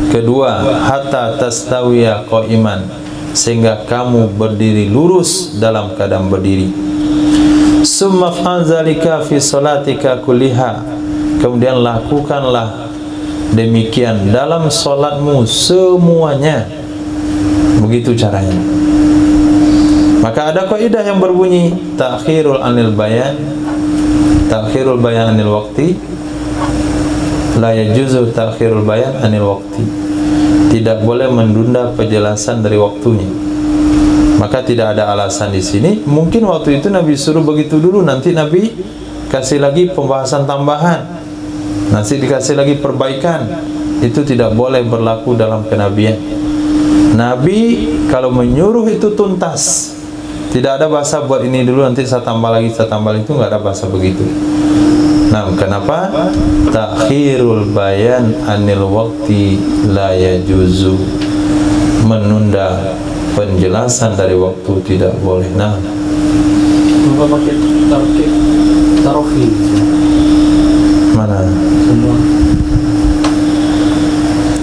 Kedua. Hatta tastawiya qa'iman, sehingga kamu berdiri lurus dalam keadaan berdiri. Summa fa'al zalika fi salatika kulliha, kemudian lakukanlah demikian dalam salatmu semuanya. Begitu caranya. Maka ada kaidah yang berbunyi ta'khirul anil bayan, ta'khirul bayan anil waqti, la yajuzu ta'khirul bayan anil waqti. Tidak boleh menunda penjelasan dari waktunya. Maka tidak ada alasan di sini. Mungkin waktu itu Nabi suruh begitu dulu, nanti Nabi kasih lagi pembahasan tambahan, nanti dikasih lagi perbaikan. Itu tidak boleh berlaku dalam kenabian. Nabi kalau menyuruh itu tuntas. Tidak ada bahasa buat ini dulu, nanti saya tambah lagi, itu nggak ada bahasa begitu. Nah, kenapa? Ta'khirul bayan anil waqti la yajuzu. Menunda penjelasan dari waktu tidak boleh. Nah, pakai tarofi. Mana? Semua.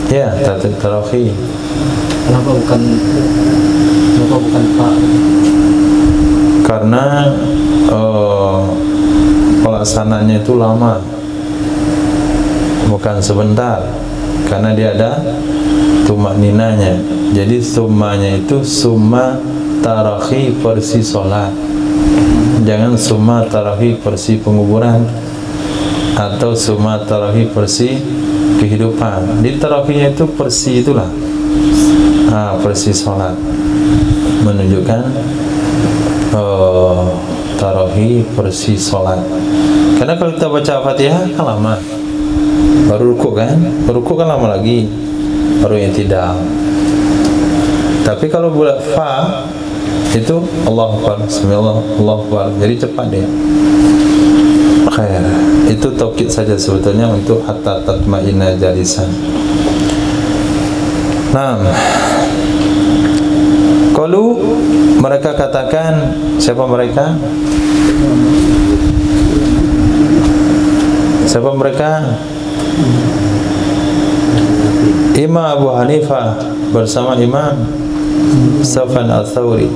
Ya, tarofi. Kenapa bukan Pak? Karena pelaksananya itu lama, bukan sebentar, karena dia ada tumakninanya. Jadi summanya itu summa tarakhi versi sholat, jangan summa tarakhi versi penguburan. atau summa tarawih persi kehidupan. Di tarawihnya itu persi itulah, persi sholat, menunjukkan tarawih persi sholat. Karena kalau kita baca Fatihah kan lama, baru rukuk kan lama lagi, baru yang tidak. Tapi kalau bulat fa itu Allahu Akbar, Bismillah, Allahu Akbar, jadi cepat dia. Khair. Itu taukid saja sebetulnya untuk hatta tatma'inna jalisan. Nah, kalau mereka katakan, siapa mereka? Siapa mereka? Imam Abu Hanifah bersama Imam Sufyan Ats-Tsauri.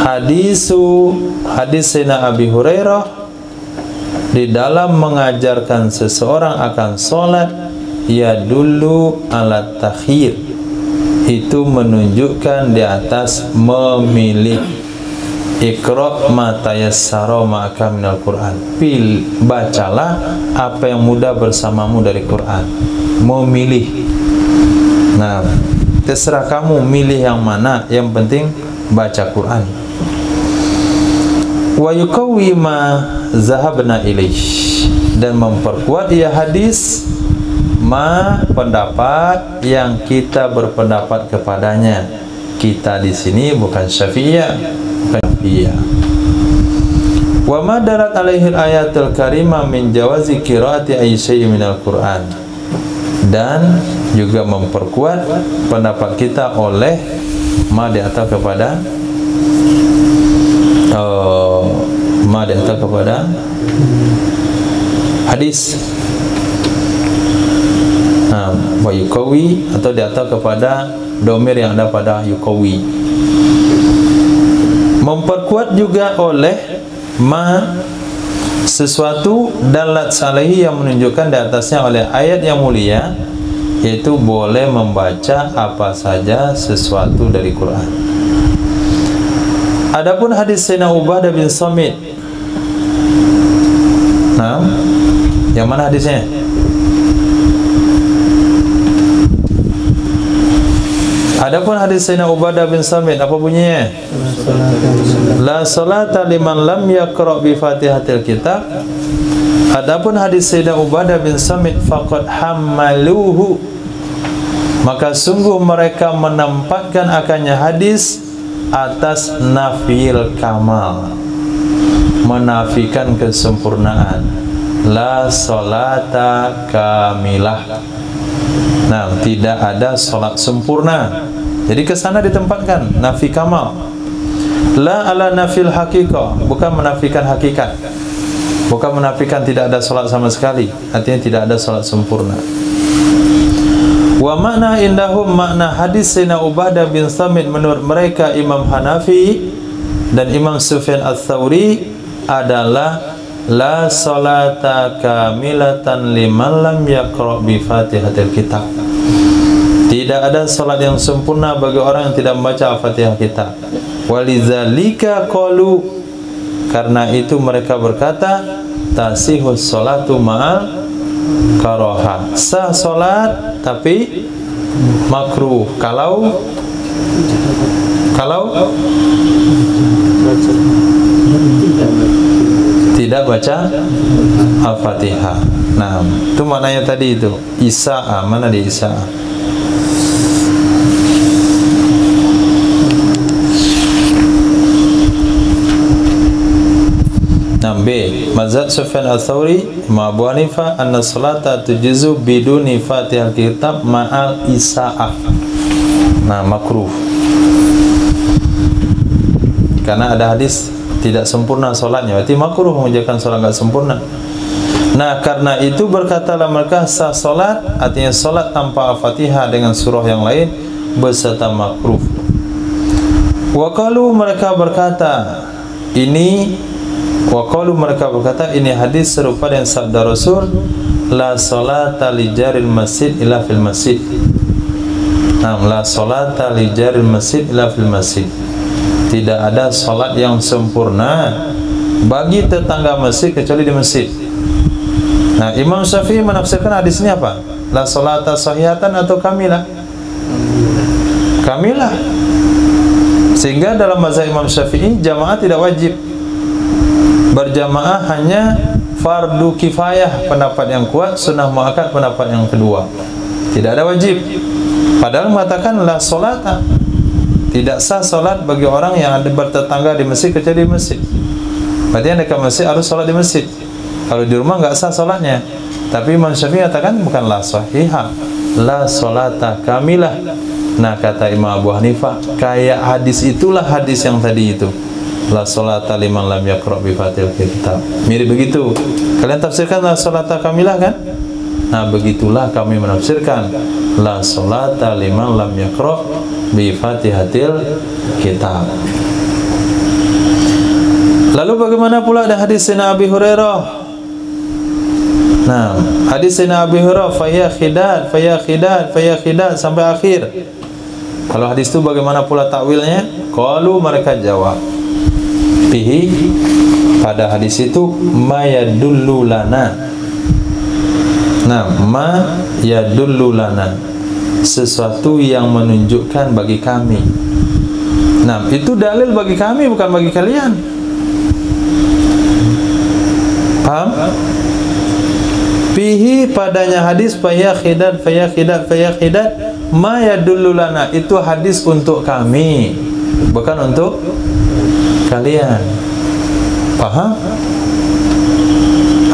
Hadis Sayyidina Abi Hurairah di dalam mengajarkan seseorang akan sholat, ya dulu ala takhir, itu menunjukkan di atas memilih. Iqra' ma tayassara ma'aka minal Qur'an, bacalah apa yang mudah bersamamu dari Quran. Memilih. Nah, terserah kamu milih yang mana, yang penting baca Quran. Wa yuqawwi ma zahabna ilaih, dan memperkuat ia hadis pendapat yang kita berpendapat kepadanya. Kita di sini bukan Syafi'iyah, bukan Syafi'iyah. Wa ma darat alaihi ayatul karimah min jawazi qiraati ayyi syai'in minal Qur'an, dan juga memperkuat pendapat kita oleh di atas kepada hadis, wa yuqawi, atau di atas kepada domir yang ada pada yuqawi. Memperkuat juga oleh sesuatu dalat alaihi, yang menunjukkan di atasnya oleh ayat yang mulia, yaitu boleh membaca apa saja sesuatu dari Quran. Adapun hadis Sayyidina Ubadah bin Samit, nah, yang mana hadisnya? Adapun hadis Sayyidina Ubadah bin Samit, apa bunyinya? La salata liman lam yaqra' bi Fatihatil kitab. Adapun hadis Sayyidina Ubadah bin Samit, faqad hammaluhu, maka sungguh mereka menempatkan akannya hadis atas nafil kamal, menafikan kesempurnaan. La salata kamilah. Nah, tidak ada salat sempurna. Jadi ke sana ditempatkan nafi kamal. La ala nafil haqiqah, bukan menafikan hakikat, bukan menafikan tidak ada salat sama sekali, artinya tidak ada salat sempurna. Wa makna indahum, makna hadis Sayyidina Ubadah bin Samit menurut mereka Imam Hanafi dan Imam Sufyan Ats-Tsauri adalah la salata kamilatan liman lam yaqra' bi Fatihatil kitab. Tidak ada salat yang sempurna bagi orang yang tidak membaca Al-Fatihah kitab. Walidzalika qalu, karena itu mereka berkata, tasihus salatu ma'al karaha, sah salat tapi makruh kalau tidak baca Al-Fatihah. Nah, itu maknanya tadi itu Isa'ah, mana di Isa'ah? B. Mazhab Sufyan Ats-Tsauri, Imam Abu Hanifah, anna salata tujuzu biduni Fatihah kitab ma'al Isa'ah. Nah, makruh. Karena ada hadis tidak sempurna salatnya, berarti makruh mengerjakan salat enggak sempurna. Nah, karena itu berkatalah mereka sah salat, artinya salat tanpa Al-Fatihah dengan surah yang lain berserta makruh. Wa qalu, mereka berkata ini hadis serupa dengan sabda Rasul, la salata li jaril masjid illa fil masjid. Nah, la salata li jaril masjid illa fil masjid. Tidak ada salat yang sempurna bagi tetangga masjid kecuali di masjid. Nah, Imam Syafi'i menafsirkan hadis ini apa? La salata sahihatan atau kamilah? Kamilah. Sehingga dalam mazhab Imam Syafi'i jamaah tidak wajib. Berjamaah hanya fardu kifayah, pendapat yang kuat, sunnah muakkad pendapat yang kedua. Tidak ada wajib. Padahal mengatakan la salata, tidak sah salat bagi orang yang ada bertetangga di masjid kecuali di masjid. Berarti yang dekat masjid harus salat di masjid. Kalau di rumah enggak sah salatnya. Tapi Imam Syafi'i katakan bukan la sahihah, la salata kamilah. Nah, kata Imam Abu Hanifah, kayak hadis itulah hadis yang tadi itu. La salata liman lam yaqra bi Fatihil kitab. Mirip begitu. Kalian tafsirkan la salata kamilah kan? Nah, begitulah kami menafsirkan la salata liman lam yaqra bi Fatihatil kitab. Lalu bagaimana pula ada hadis Sayyidina Abi Hurairah? Nah, hadis Sayyidina Abi Hurairah faya khidad sampai akhir. Kalau hadis itu bagaimana pula takwilnya? Qalu, mereka jawab, bihi, pada hadis itu ma yadullu lana. Nah, ma yadullu lana, sesuatu yang menunjukkan bagi kami. Nah, itu dalil bagi kami, bukan bagi kalian. Paham? Bihi, padanya hadis faya khidad ma yadullu lana, itu hadis untuk kami, bukan untuk kalian. Paham?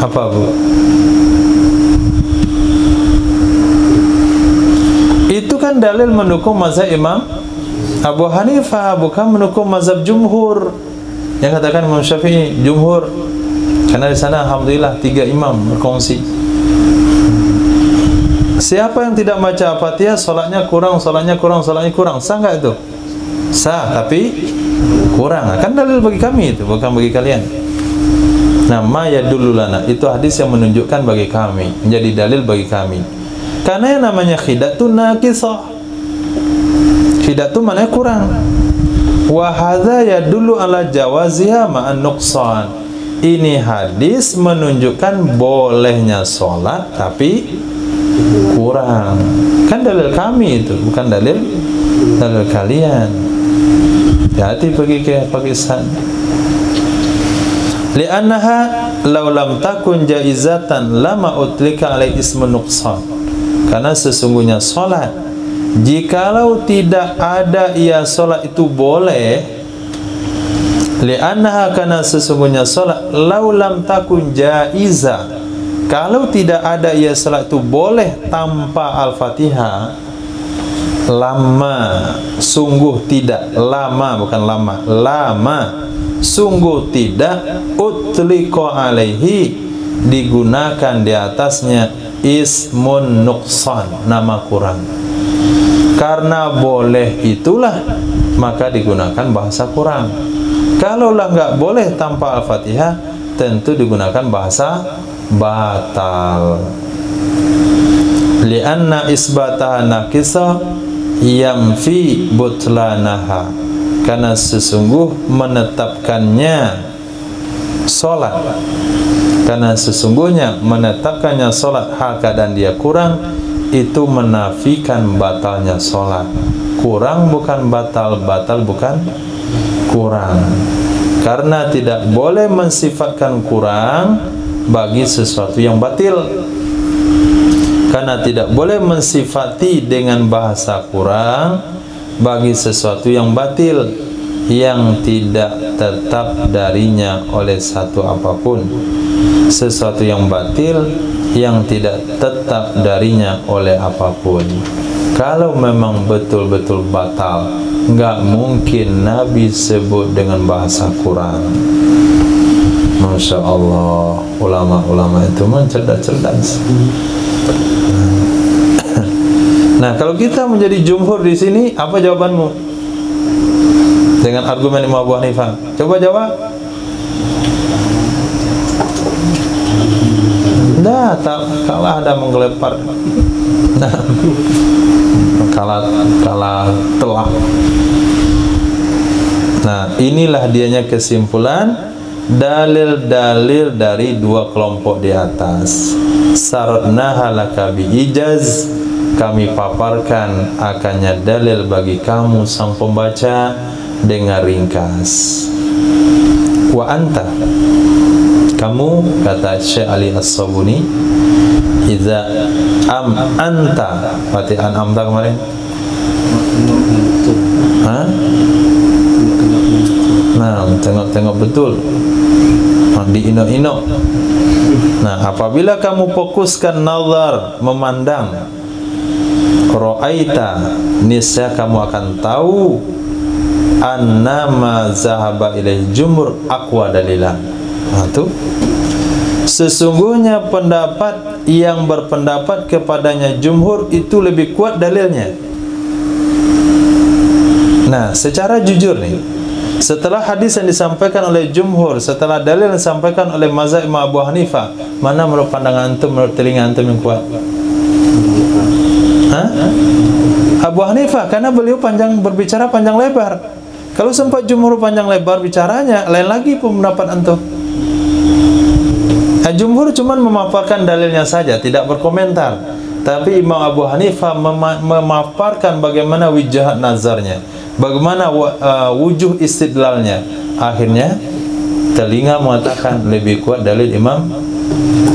Apa, Bu? Itu kan dalil mendukung mazhab Imam Abu Hanifah, bukan mendukung mazhab jumhur. Yang katakan Imam Syafi'i, jumhur. Karena di sana alhamdulillah 3 imam berkongsi. Siapa yang tidak baca Al-Fatihah, salatnya kurang. Sah enggak itu? Sah, tapi kurang. Kan dalil bagi kami itu, bukan bagi kalian. Nah, ma yadullu lana, itu hadis yang menunjukkan bagi kami, menjadi dalil bagi kami. Karena yang namanya khidad itu naqisah. Khidad itu maknanya kurang. Wa hadza yadullu ala jawaziha ma'an nuqsan. Ini hadis menunjukkan bolehnya sholat tapi kurang. Kan dalil kami itu, bukan dalil kalian. Hati pergi ke Pakistan. Li'annaha law lam takun jaizatan lama utlika alai ismun nuqsan. Karena sesungguhnya sholat, jikalau tidak ada ia sholat itu boleh. Li'annaha, karena sesungguhnya sholat law lam takun jaiza, kalau tidak ada ia sholat itu boleh tanpa Al-Fatihah. Lama, sungguh tidak, lama bukan lama, lama sungguh tidak, utliqa alaihi, digunakan di atasnya ismun nuqsan, nama kurang. Karena boleh itulah maka digunakan bahasa kurang. Kalaulah nggak boleh tanpa Al-Fatihah, tentu digunakan bahasa batal. Li'anna isbataha naqisa yamfi butlanaha, karena sesungguh menetapkannya sholat, karena sesungguhnya menetapkannya sholat hal keadaan dia kurang, itu menafikan batalnya sholat. Kurang bukan batal, batal bukan kurang. Karena tidak boleh mensifatkan kurang bagi sesuatu yang batil. Karena tidak boleh mensifati dengan bahasa kurang bagi sesuatu yang batil, yang tidak tetap darinya oleh satu apapun. Sesuatu yang batil yang tidak tetap darinya oleh apapun. Kalau memang betul-betul batal, nggak mungkin Nabi sebut dengan bahasa kurang. Masya Allah, ulama-ulama itu cerdas-cerdas. Nah, kalau kita menjadi jumhur di sini, apa jawabanmu? Dengan argumen Imam Abu Hanifah, coba jawab. Nah, kalah ada menggelepar. Nah, kalah telah. Nah, inilah dianya kesimpulan dalil-dalil dari dua kelompok di atas. Saradnaha laka biijaz, kami paparkan akannya dalil bagi kamu sang pembaca dengan ringkas. Wa anta, kamu, kata Syekh Ali As-Sabuni, idza anta, berarti amta kemarin. Hah? Nah, tengok-tengok betul. Di ino-ino. Nah, apabila kamu fokuskan nazar, memandang, ra'aita, niscaya kamu akan tahu annama zahaba ilaih jumhur aqwa dalilan. Nah, itu sesungguhnya pendapat yang berpendapat kepadanya jumhur itu lebih kuat dalilnya. Nah, secara jujur nih, setelah hadis yang disampaikan oleh jumhur, setelah dalil yang disampaikan oleh mazhab Imam Abu Hanifah, mana menurut pandangan antum, menurut telinga antum yang kuat? Hah? Abu Hanifah, karena beliau berbicara panjang lebar. Kalau sempat jumhur panjang lebar bicaranya, lain lagi pendapat antum. Jumhur cuma memaparkan dalilnya saja, tidak berkomentar. Tapi Imam Abu Hanifah memaparkan bagaimana wijah nazarnya, bagaimana wujuh istidlalnya. Akhirnya telinga mengatakan lebih kuat dalil Imam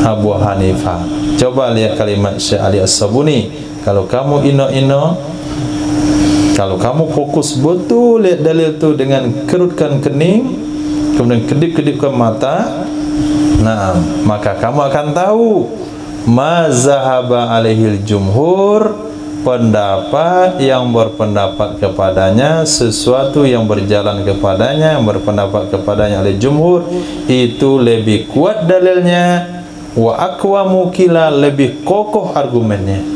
Abu Hanifah. Coba lihat kalimat Syekh Ali As-Sabuni. Kalau kamu ino-ino, kalau kamu fokus betul lihat dalil itu dengan kerutkan kening, kemudian kedip-kedipkan mata, nah, maka kamu akan tahu mazhaba alaihil jumhur, pendapat yang berpendapat kepadanya, sesuatu yang berjalan kepadanya, yang berpendapat kepadanya oleh jumhur, itu lebih kuat dalilnya, wa aqwamu qila, lebih kokoh argumennya.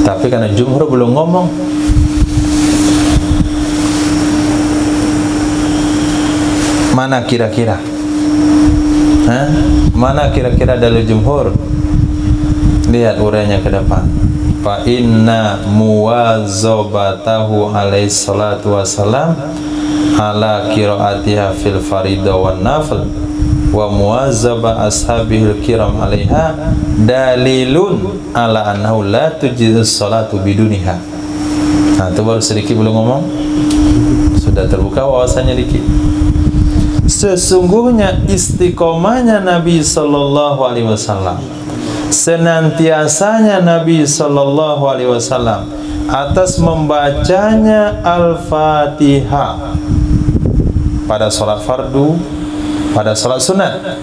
Tapi karena jumhur belum ngomong, mana kira-kira? Mana kira-kira dalil jumhur? Lihat uraiannya ke depan. Fa inna muwazabatahu alaihi salatu wassalam ala qiraatiha fil faridah wan nafil wa muwazaba ashabihil kiram alaiha dalilun ala annahu la tujizu salatu biduniha. Nah, itu baru sedikit belum ngomong, sudah terbuka wawasannya dikit. Sesungguhnya istiqomahnya Nabi sallallahu alaihi wasallam, senantiasanya Nabi sallallahu alaihi wasallam atas membacanya Al-Fatihah pada salat fardu, pada salat sunat,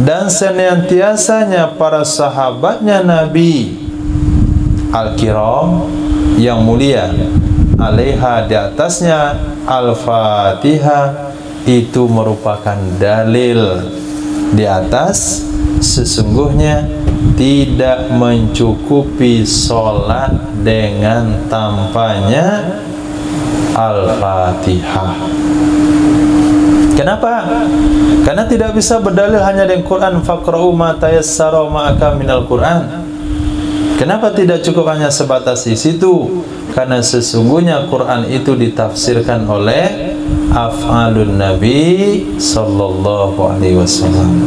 dan senantiasanya para sahabatnya Nabi Al-Kiram yang mulia alaiha, di atasnya Al-Fatihah, itu merupakan dalil di atas sesungguhnya tidak mencukupi sholat dengan tanpanya Al-Fatihah. Kenapa? Karena tidak bisa berdalil hanya dengan Quran, faqra'u ma tayassara ma'aka minal Quran. Kenapa tidak cukup hanya sebatas di situ? Karena sesungguhnya Quran itu ditafsirkan oleh af'alun Nabi sallallahu alaihi wasallam.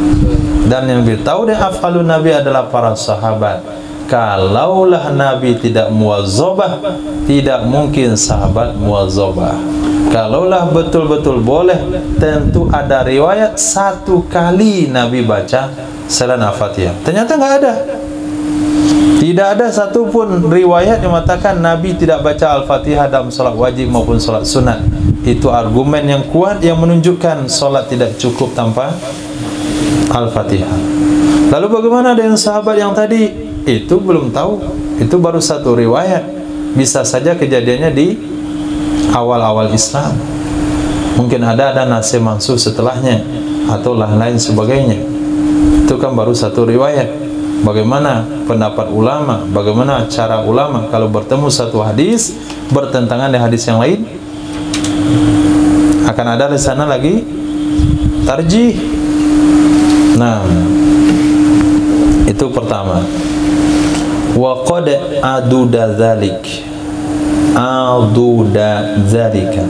Dan yang beritahu dengan af'alun Nabi adalah para sahabat. Kalaulah Nabi tidak muwazzabah, tidak mungkin sahabat muwazzabah. Kalaulah betul-betul boleh, tentu ada riwayat satu kali Nabi baca selain Al-Fatihah. Ternyata enggak ada. Tidak ada satupun riwayat yang mengatakan Nabi tidak baca Al-Fatihah dalam salat wajib maupun salat sunat. Itu argumen yang kuat yang menunjukkan salat tidak cukup tanpa Al-Fatihah. Lalu bagaimana dengan sahabat yang tadi? Itu belum tahu. Itu baru satu riwayat. Bisa saja kejadiannya di awal-awal Islam. Mungkin ada nasih mansuh setelahnya atau lain-lain sebagainya. Itu kan baru satu riwayat. Bagaimana pendapat ulama, bagaimana cara ulama kalau bertemu satu hadis bertentangan dengan hadis yang lain, akan ada di sana lagi tarjih. Nah, itu pertama. Wa qad aduda dzalik, aduda dzalika,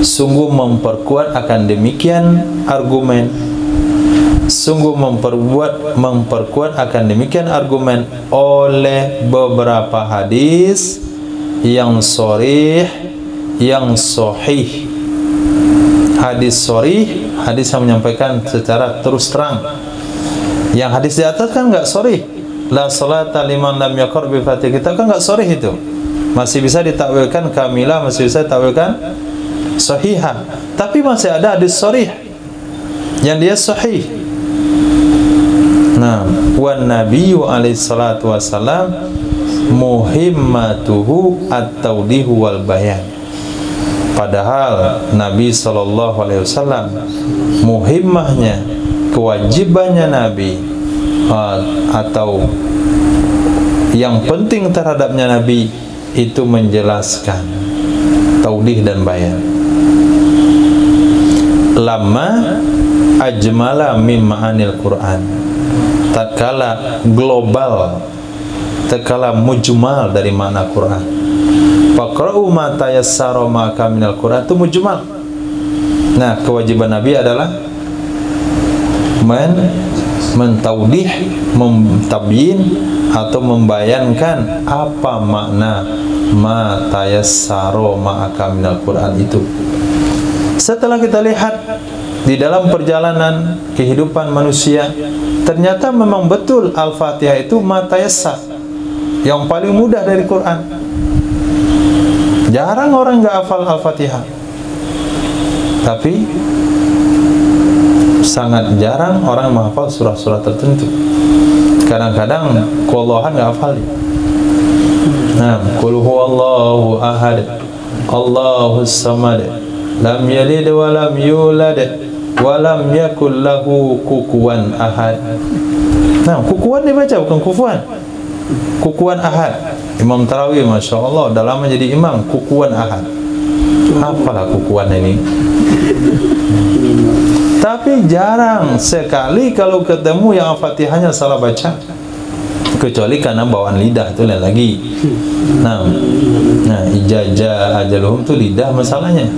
Sungguh memperkuat akan demikian argumen. Sungguh memperkuat akan demikian argumen oleh beberapa hadis yang sharih, yang sahih. Hadis sharih, hadis yang menyampaikan secara terus terang. Yang hadis di atas kan enggak sharih. La salata liman lam yaqra bi Fatihah kitab kan enggak sharih itu. Masih bisa ditakwilkan kamilah, masih bisa ditakwilkan sahihah. Tapi masih ada hadis sharih yang dia sahih. Nah, wan nabiyyu alaihi salatu wassalam muhimmatuhu at-tawdih wal bayan. Padahal Nabi sallallahu alaihi wasallam muhimmahnya, kewajibannya Nabi atau yang penting terhadapnya Nabi itu menjelaskan taudih dan bayan. Lama ajmala min ma'anil Quran, tatkala global, tatkala mujmal dari makna Quran. Faqra'u ma tayassara maka minal Quran, itu mujmal. Nah, kewajiban Nabi adalah mentaudih, mentabyin atau membayankan apa makna ma tayassara maka minal Quran itu. Setelah kita lihat di dalam perjalanan kehidupan manusia, ternyata memang betul Al-Fatihah itu ma tayassar, yang paling mudah dari Quran. Jarang orang nggak hafal Al-Fatihah, tapi sangat jarang orang menghafal surah-surah tertentu. Kadang-kadang kullahan nggak hafal. Nah, qul huwallahu ahad, Allahus samad, lam yalid wa lam yulad wa lam yakul lahu kufuwan ahad. Nah, kufuwan dibaca bukan kufuwan. Kufuwan ahad. Imam Tarawih, Masya Allah, udah lama jadi imam. Kufuwan ahad. Apalah kufuwan ini? Tapi jarang sekali kalau ketemu yang Al-Fatihahnya salah baca, kecuali karena bawaan lidah, itu lain lagi. Nah, ijazah ajaluhum itu lidah masalahnya.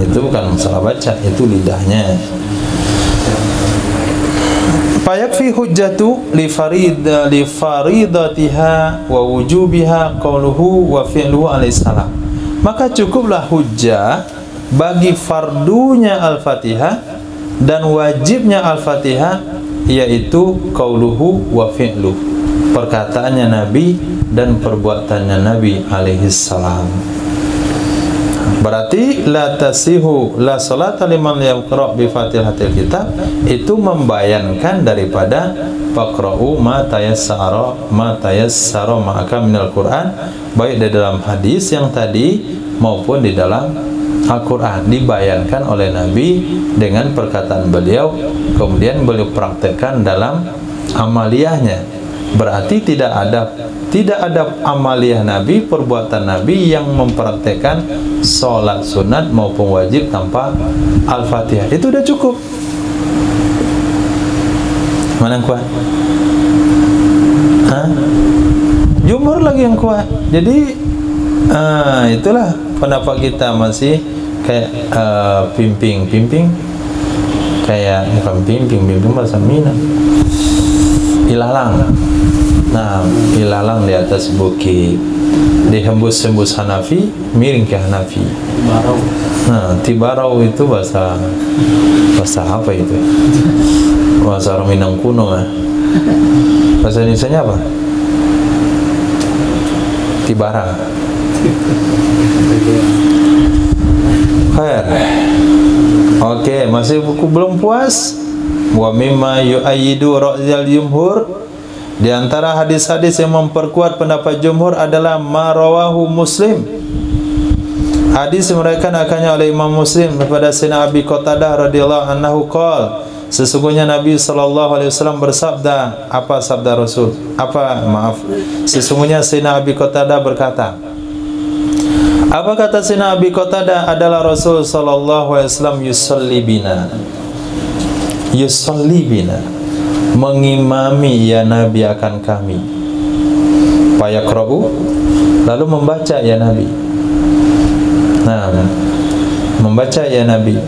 Itu bukan masalah baca, itu lidahnya. Fayakfi hujjatu li faridatiha wa wujubiha qauluhu wa fi'luhu alaihi salam. Maka cukuplah hujjah bagi fardunya Al-Fatihah dan wajibnya Al-Fatihah, yaitu qauluhu wa fi'luhu, perkataannya Nabi dan perbuatannya Nabi alaihi salam. Berarti la tasihu la salata liman yaqra bi Fatihatil kitab, itu membayankan daripada faqra'u ma tayassara ma'aka minal Quran, baik di dalam hadis yang tadi maupun di dalam Al-Quran. Dibayankan oleh Nabi dengan perkataan beliau, kemudian beliau praktekkan dalam amaliyahnya. Berarti tidak ada amaliyah Nabi, perbuatan Nabi yang mempraktekkan sholat sunat maupun wajib tanpa Al-Fatihah. Itu udah cukup. Mana yang kuat? Jumhur lagi yang kuat. Jadi itulah pendapat kita, masih kayak pimping kayak bukan pimping bahasa Minang, ilalang. Nah, ilalang di atas bukit, dihembus-hembus Hanafi, miring ke Hanafi. Tibarau. Nah, tibarau itu bahasa apa itu? Bahasa orang Minang kuno ya. Bahasa Indonesianya apa? Tibara. Khair. Oke, masih buku belum puas? Wa mimma yu'ayyidu ra'yal jumhur, di antara hadis-hadis yang memperkuat pendapat jumhur adalah marawahu Muslim. Hadis mereka akannya oleh Imam Muslim daripada Sayyidina Abi Qatadah radhiyallahu anhu qala, sesungguhnya Nabi sallallahu alaihi wasallam bersabda. Apa sabda Rasul? Sesungguhnya Sayyidina Abi Qatadah berkata. Apa kata Sayyidina Abi Qatadah? Adalah Rasul sallallahu alaihi wasallam yusalli bina, mengimami ya Nabi akan kami. Fayaqra'u, lalu membaca ya Nabi. Nah, membaca ya Nabi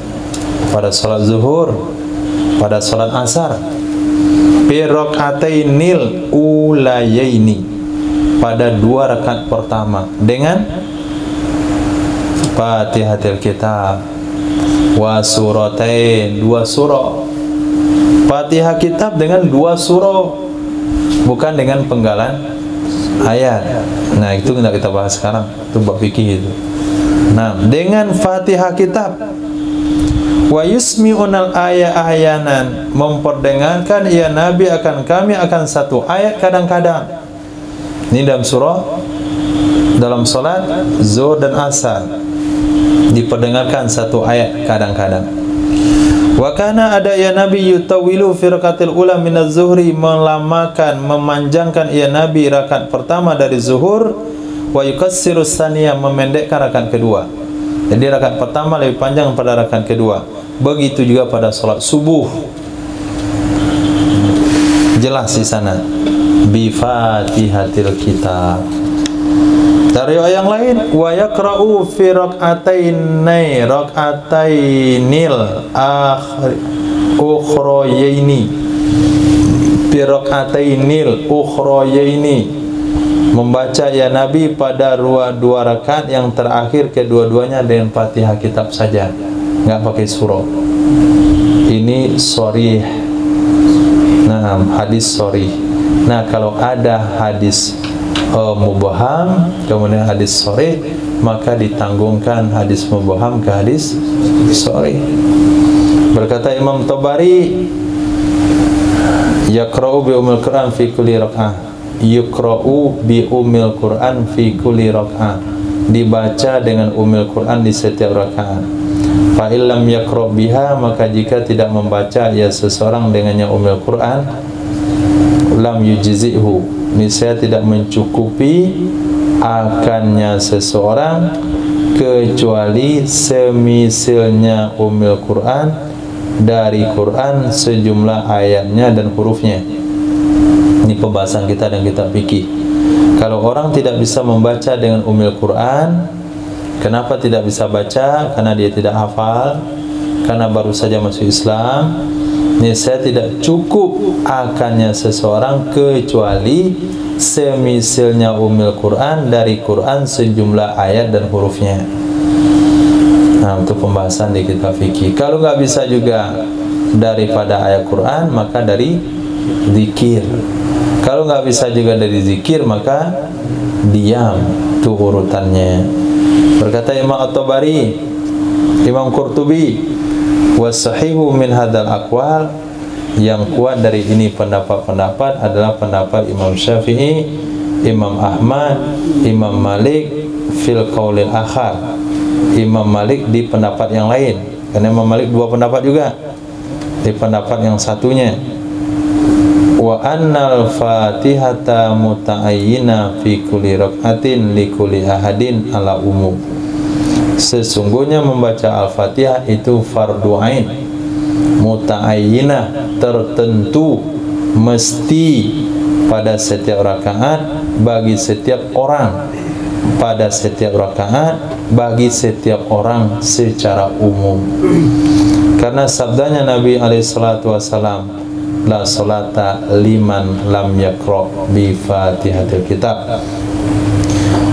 pada salat zuhur, pada salat asar, fi rakaatainil ulayaini, pada 2 rakaat pertama dengan Fatihatul Kitab wa suratain, 2 surah. Fatihah Kitab dengan 2 surah, bukan dengan penggalan ayat. Nah, itu tidak kita bahas sekarang, itu bab fikih itu. Nah, dengan Fatihah Kitab wa yusmi'unal ayanan, memperdengarkan ya Nabi akan kami akan 1 ayat kadang-kadang. Ini dalam surah, dalam salat zuhur dan asar diperdengarkan 1 ayat kadang-kadang. Wa kana ada ya Nabi yutawilu fi rakatil ula minaz zuhri, melamakan, memanjangkan ya Nabi rakaat pertama dari zuhur, wa yukassiru tsaniyah, memendekkan rakaat kedua. Jadi rakaat pertama lebih panjang pada rakaat kedua. Begitu juga pada salat subuh. Jelas di sana bi Fatihatil Kitab. Dari yang lain, wa yaqra'u fi rak'atainil ukhrayaini, fi rak'atainil ukhrayaini, membaca ya Nabi pada 2 rakaat yang terakhir, kedua-duanya dengan Fatihah Kitab saja, nggak pakai surah. Ini sharih. Nah, hadis sharih. Nah, kalau ada hadis mubham kemudian hadis sharih, maka ditanggungkan hadis mubham ke hadis sharih. Berkata Imam Tabari, yaqra'u bi ummil Qur'an fi kulli rak'ah, yuqra'u bi ummil Qur'an fi kulli rak'ah, dibaca dengan ummil Qur'an di setiap rakaat. Fa illam yaqra' biha, maka jika tidak membaca ya seseorang dengannya ummil Qur'an, lam yujzi'hu, niscaya tidak mencukupi akannya seseorang, kecuali semisalnya ummil Quran dari Quran sejumlah ayatnya dan hurufnya. Ini pembahasan kita dan kitab fikih. Kalau orang tidak bisa membaca dengan ummil Quran, kenapa tidak bisa baca? Karena dia tidak hafal, karena baru saja masuk Islam. Ini saya tidak cukup akannya seseorang kecuali semisalnya ummil Quran dari Quran sejumlah ayat dan hurufnya. Nah, untuk pembahasan di kitab fikih. Kalau nggak bisa juga daripada ayat Quran, maka dari zikir. Kalau nggak bisa juga dari zikir, maka diam. Itu urutannya. Berkata Imam At-Tabari, Imam Qurtubi, wasahihu min hadal aqwal, yang kuat dari ini pendapat-pendapat adalah pendapat Imam Syafi'i, Imam Ahmad, Imam Malik fil qaulil akhar, Imam Malik di pendapat yang lain. Karena Imam Malik 2 pendapat juga. Di pendapat yang satunya, wa annal fatihata muta'ayyina fi kulli rak'atin li kulli ahadin ala umum, sesungguhnya membaca Al-Fatihah itu fardu ain, muta'ayyinah, tertentu, mesti pada setiap rakaat bagi setiap orang, pada setiap rakaat bagi setiap orang secara umum. Karena sabdanya Nabi alaihissalatu wassalam, la salata liman lam yaqra bi Fatihatil Kitab.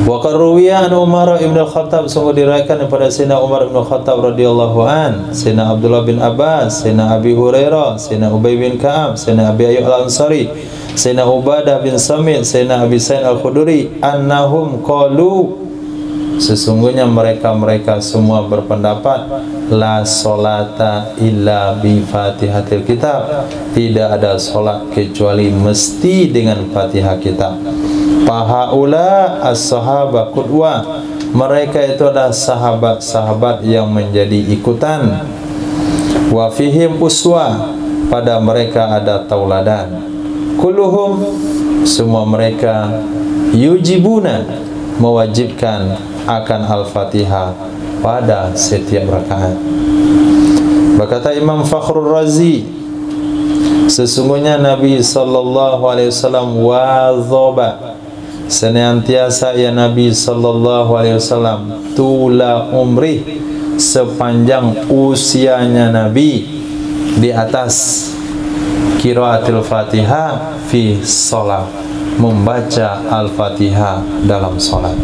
Wa qarruwiya an Umar ibn al-Khattab, sungguh diriwayatkan daripada Sayyidina Umar ibn al-Khattab radhiyallahu an, Sayyidina Abdullah bin Abbas, Sayyidina Abi Hurairah, Sayyidina Ubay bin Ka'ab, Sayyidina Abi Ayyub al-Ansari, Sayyidina Ubadah bin Samit, Sayyidina Abi Sa'id al-Khudri, annahum qalu, sesungguhnya mereka semua berpendapat, la salata illa bi Fatihatil Kitab, tidak ada salat kecuali mesti dengan Fatihah Kitab. Fahaula as-sahabah qudwah, mereka itu adalah sahabat-sahabat yang menjadi ikutan. Wa fihim uswah, pada mereka ada tauladan. Kulluhum, semua mereka, yujibuna, mewajibkan akan Al-Fatihah pada setiap rakaat. Berkata Imam Fakhrul Razi, sesungguhnya Nabi sallallahu alaihi wasallam wadzaba, senantiasa ya Nabi sallallahu alaihi wasallam tula umri, sepanjang usianya Nabi, di atas qiraatul Fatihah fi shalah, membaca Al-Fatihah dalam salat.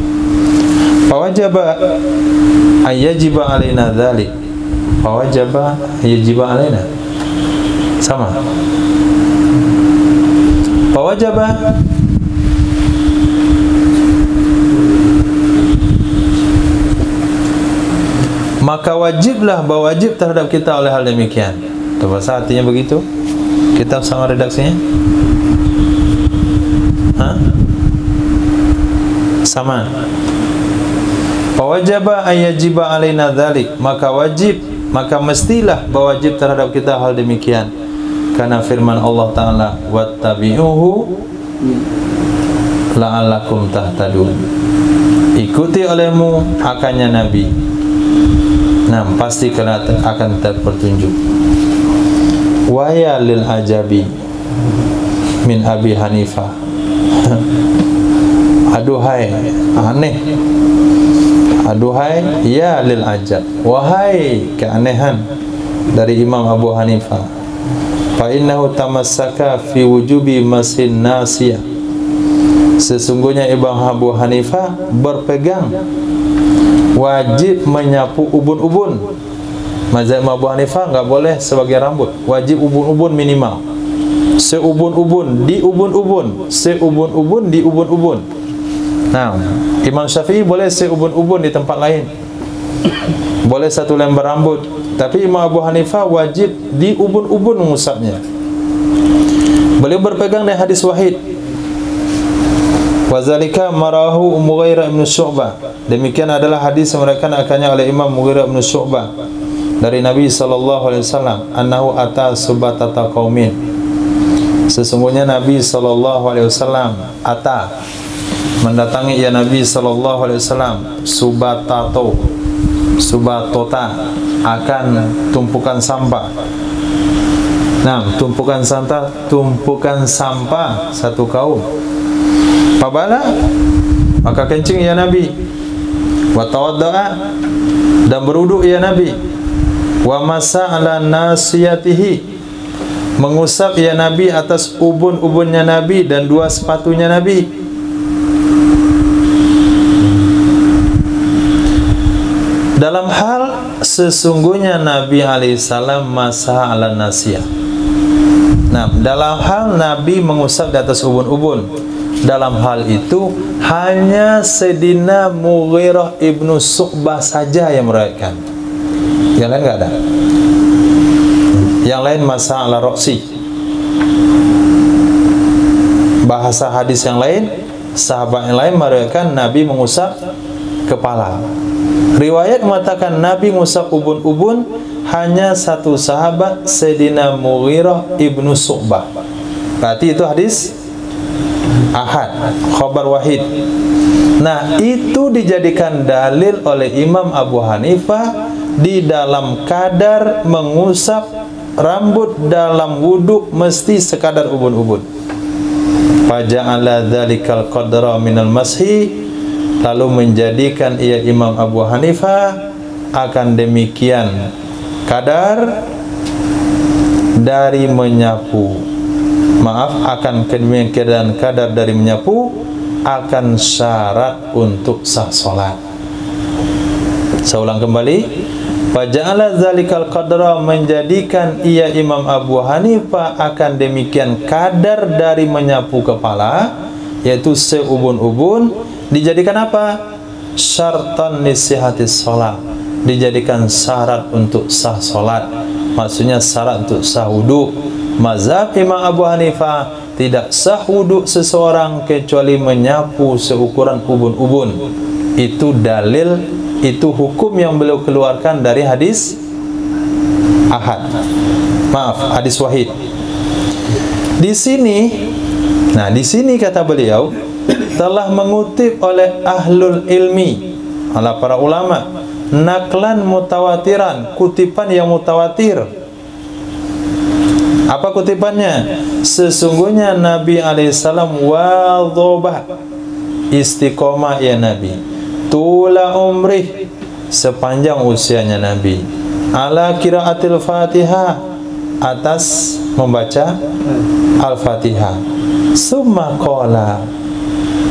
Fawajaba ayajiba alaina dzalik. Fawajaba ayajiba alaina. Sama. Fawajaba maka wajiblah, berwajib terhadap kita oleh hal demikian. Itu bahasa artinya begitu. Kitab sama redaksinya? Hah? Sama. Fawajaba ayajiba alaina dzalik, maka wajib, maka mestilah berwajib terhadap kita hal demikian. Karena firman Allah Ta'ala, wattabi'uhu la'allakum tahtadun. Ikuti olehmu akannya Nabi, nah pasti kalian akan terpetunjuk. Waya lil ajabi min Abi Hanifah. Aduhai aneh, aduhai ya lil ajab, wahai keanehan dari Imam Abu Hanifah. Fa innahu tamassaka fi wujubi masin nasiyah. Sesungguhnya Imam Abu Hanifah berpegang wajib menyapu ubun-ubun. Mazhab Abu Hanifah enggak boleh sebagai rambut, wajib ubun-ubun minimal. Seubun-ubun di ubun-ubun, seubun-ubun di ubun-ubun. Nah, Imam Syafi'i boleh seubun-ubun di tempat lain, boleh satu lembar rambut. Tapi Imam Abu Hanifah wajib di ubun-ubun mengusapnya. Beliau berpegang dengan hadis wahid. Wazalika marahu Mughirah bin Syu'bah. Demikian adalah hadis yang mereka akannya oleh Imam Mughirah bin Syu'bah dari Nabi sallallahu alaihi wasallam, annahu ata subatata qaumin. Sesungguhnya Nabi sallallahu alaihi wasallam ata, mendatangi ya Nabi sallallahu alaihi wasallam subatato, subatota, akan tumpukan sampah. Nah, tumpukan sampah satu kaum. Fabala, maka kencing ya Nabi. Wa tawadda'a, dan berwudu ya Nabi. Wa masa ala nasiyatihi, mengusap ya Nabi atas ubun-ubunnya Nabi dan dua sepatunya Nabi. Dalam hal sesungguhnya Nabi alaihissalam masa ala nasiyah. Nah, dalam hal Nabi mengusap di atas ubun-ubun, dalam hal itu hanya Sayyidina Mughirah ibnu Syu'bah saja yang meriwayatkan. Yang lain enggak ada. Yang lain masa ala roksi. Bahasa hadis yang lain, sahabat yang lain meriwayatkan Nabi mengusap kepala. Riwayat mengatakan Nabi mengusap ubun-ubun hanya satu sahabat, Sayyidina Mughirah ibnu Syu'bah. Berarti itu hadis ahad, khabar wahid. Nah, itu dijadikan dalil oleh Imam Abu Hanifah di dalam kadar mengusap rambut dalam wudu mesti sekadar ubun-ubun. Faja'ala dzalikal qadra minal mashi, lalu menjadikan ia Imam Abu Hanifah akan demikian kadar dari menyapu, akan kedemikian kadar dari menyapu akan syarat untuk sah solat. Saya ulang kembali, faja'ala dzalikal qadra, menjadikan ia Imam Abu Hanifah akan demikian kadar dari menyapu kepala, yaitu seubun-ubun, dijadikan apa? Syartan nisihatis sholat, dijadikan syarat untuk sah solat. Maksudnya syarat untuk sah wudu. Mazhab Imam Abu Hanifah tidak sah wudu seseorang kecuali menyapu seukuran ubun-ubun. Itu dalil, itu hukum yang beliau keluarkan dari hadis ahad. Maaf, hadis wahid. Di sini, nah di sini kata beliau telah mengutip oleh ahlul ilmi, oleh para ulama, naklan mutawatiran, kutipan yang mutawatir. Apa kutipannya? Sesungguhnya Nabi alaihissalam wadhobah, istiqomah ya Nabi, tula umrih, sepanjang usianya Nabi, ala qiraatil Fatihah, atas membaca Al-Fatihah. Summa qala,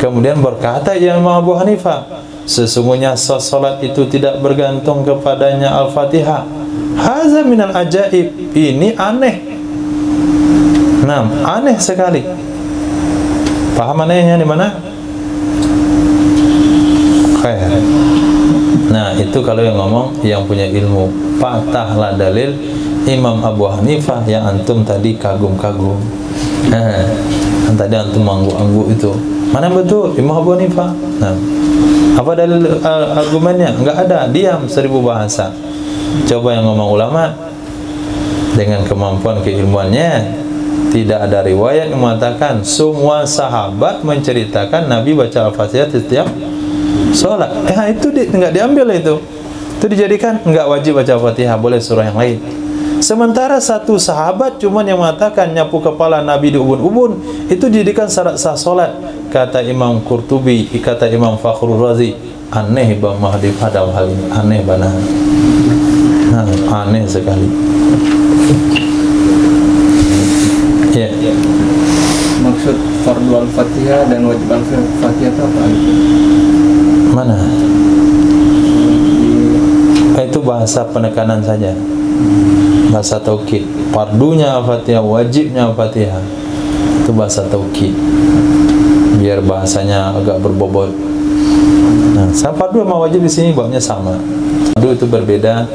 kemudian berkata Imam Abu Hanifah, sesungguhnya salat itu tidak bergantung kepadanya Al-Fatihah. Haza minal ajaib, ini aneh. Nah, aneh sekali. Paham anehnya di mana? Khair. Nah, itu kalau yang ngomong yang punya ilmu. Patahlah dalil Imam Abu Hanifah yang antum tadi kagum-kagum. Tadi antum angguk-angguk itu. Mana betul Imam Abu Hanifah? Nah, apa dalil argumennya? Enggak ada, diam 1000 bahasa. Coba yang ngomong ulama dengan kemampuan keilmuannya, tidak ada riwayat yang mengatakan semua sahabat menceritakan Nabi baca Al-Fatihah setiap sholat. Itu enggak diambil itu. Itu dijadikan enggak wajib baca Al-Fatihah, boleh surah yang lain. Sementara satu sahabat cuman yang mengatakan nyapu kepala Nabi di ubun-ubun itu dijadikan syarat sah solat. Kata Imam Qurtubi, kata Imam Fakhrul Razi, aneh Bang Mahdi pada hal ini, aneh banget. Nah, aneh sekali. Ya. Maksud fardu Al-Fatihah dan wajib Al-Fatihah itu apa? Mana? Itu bahasa penekanan saja. Bahasa taukid. Fardunya Al-Fatihah, wajibnya Al-Fatihah. Itu bahasa taukid. Biar bahasanya agak berbobot. Nah, fardu sama wajib di sini babnya sama. Fardu itu berbeda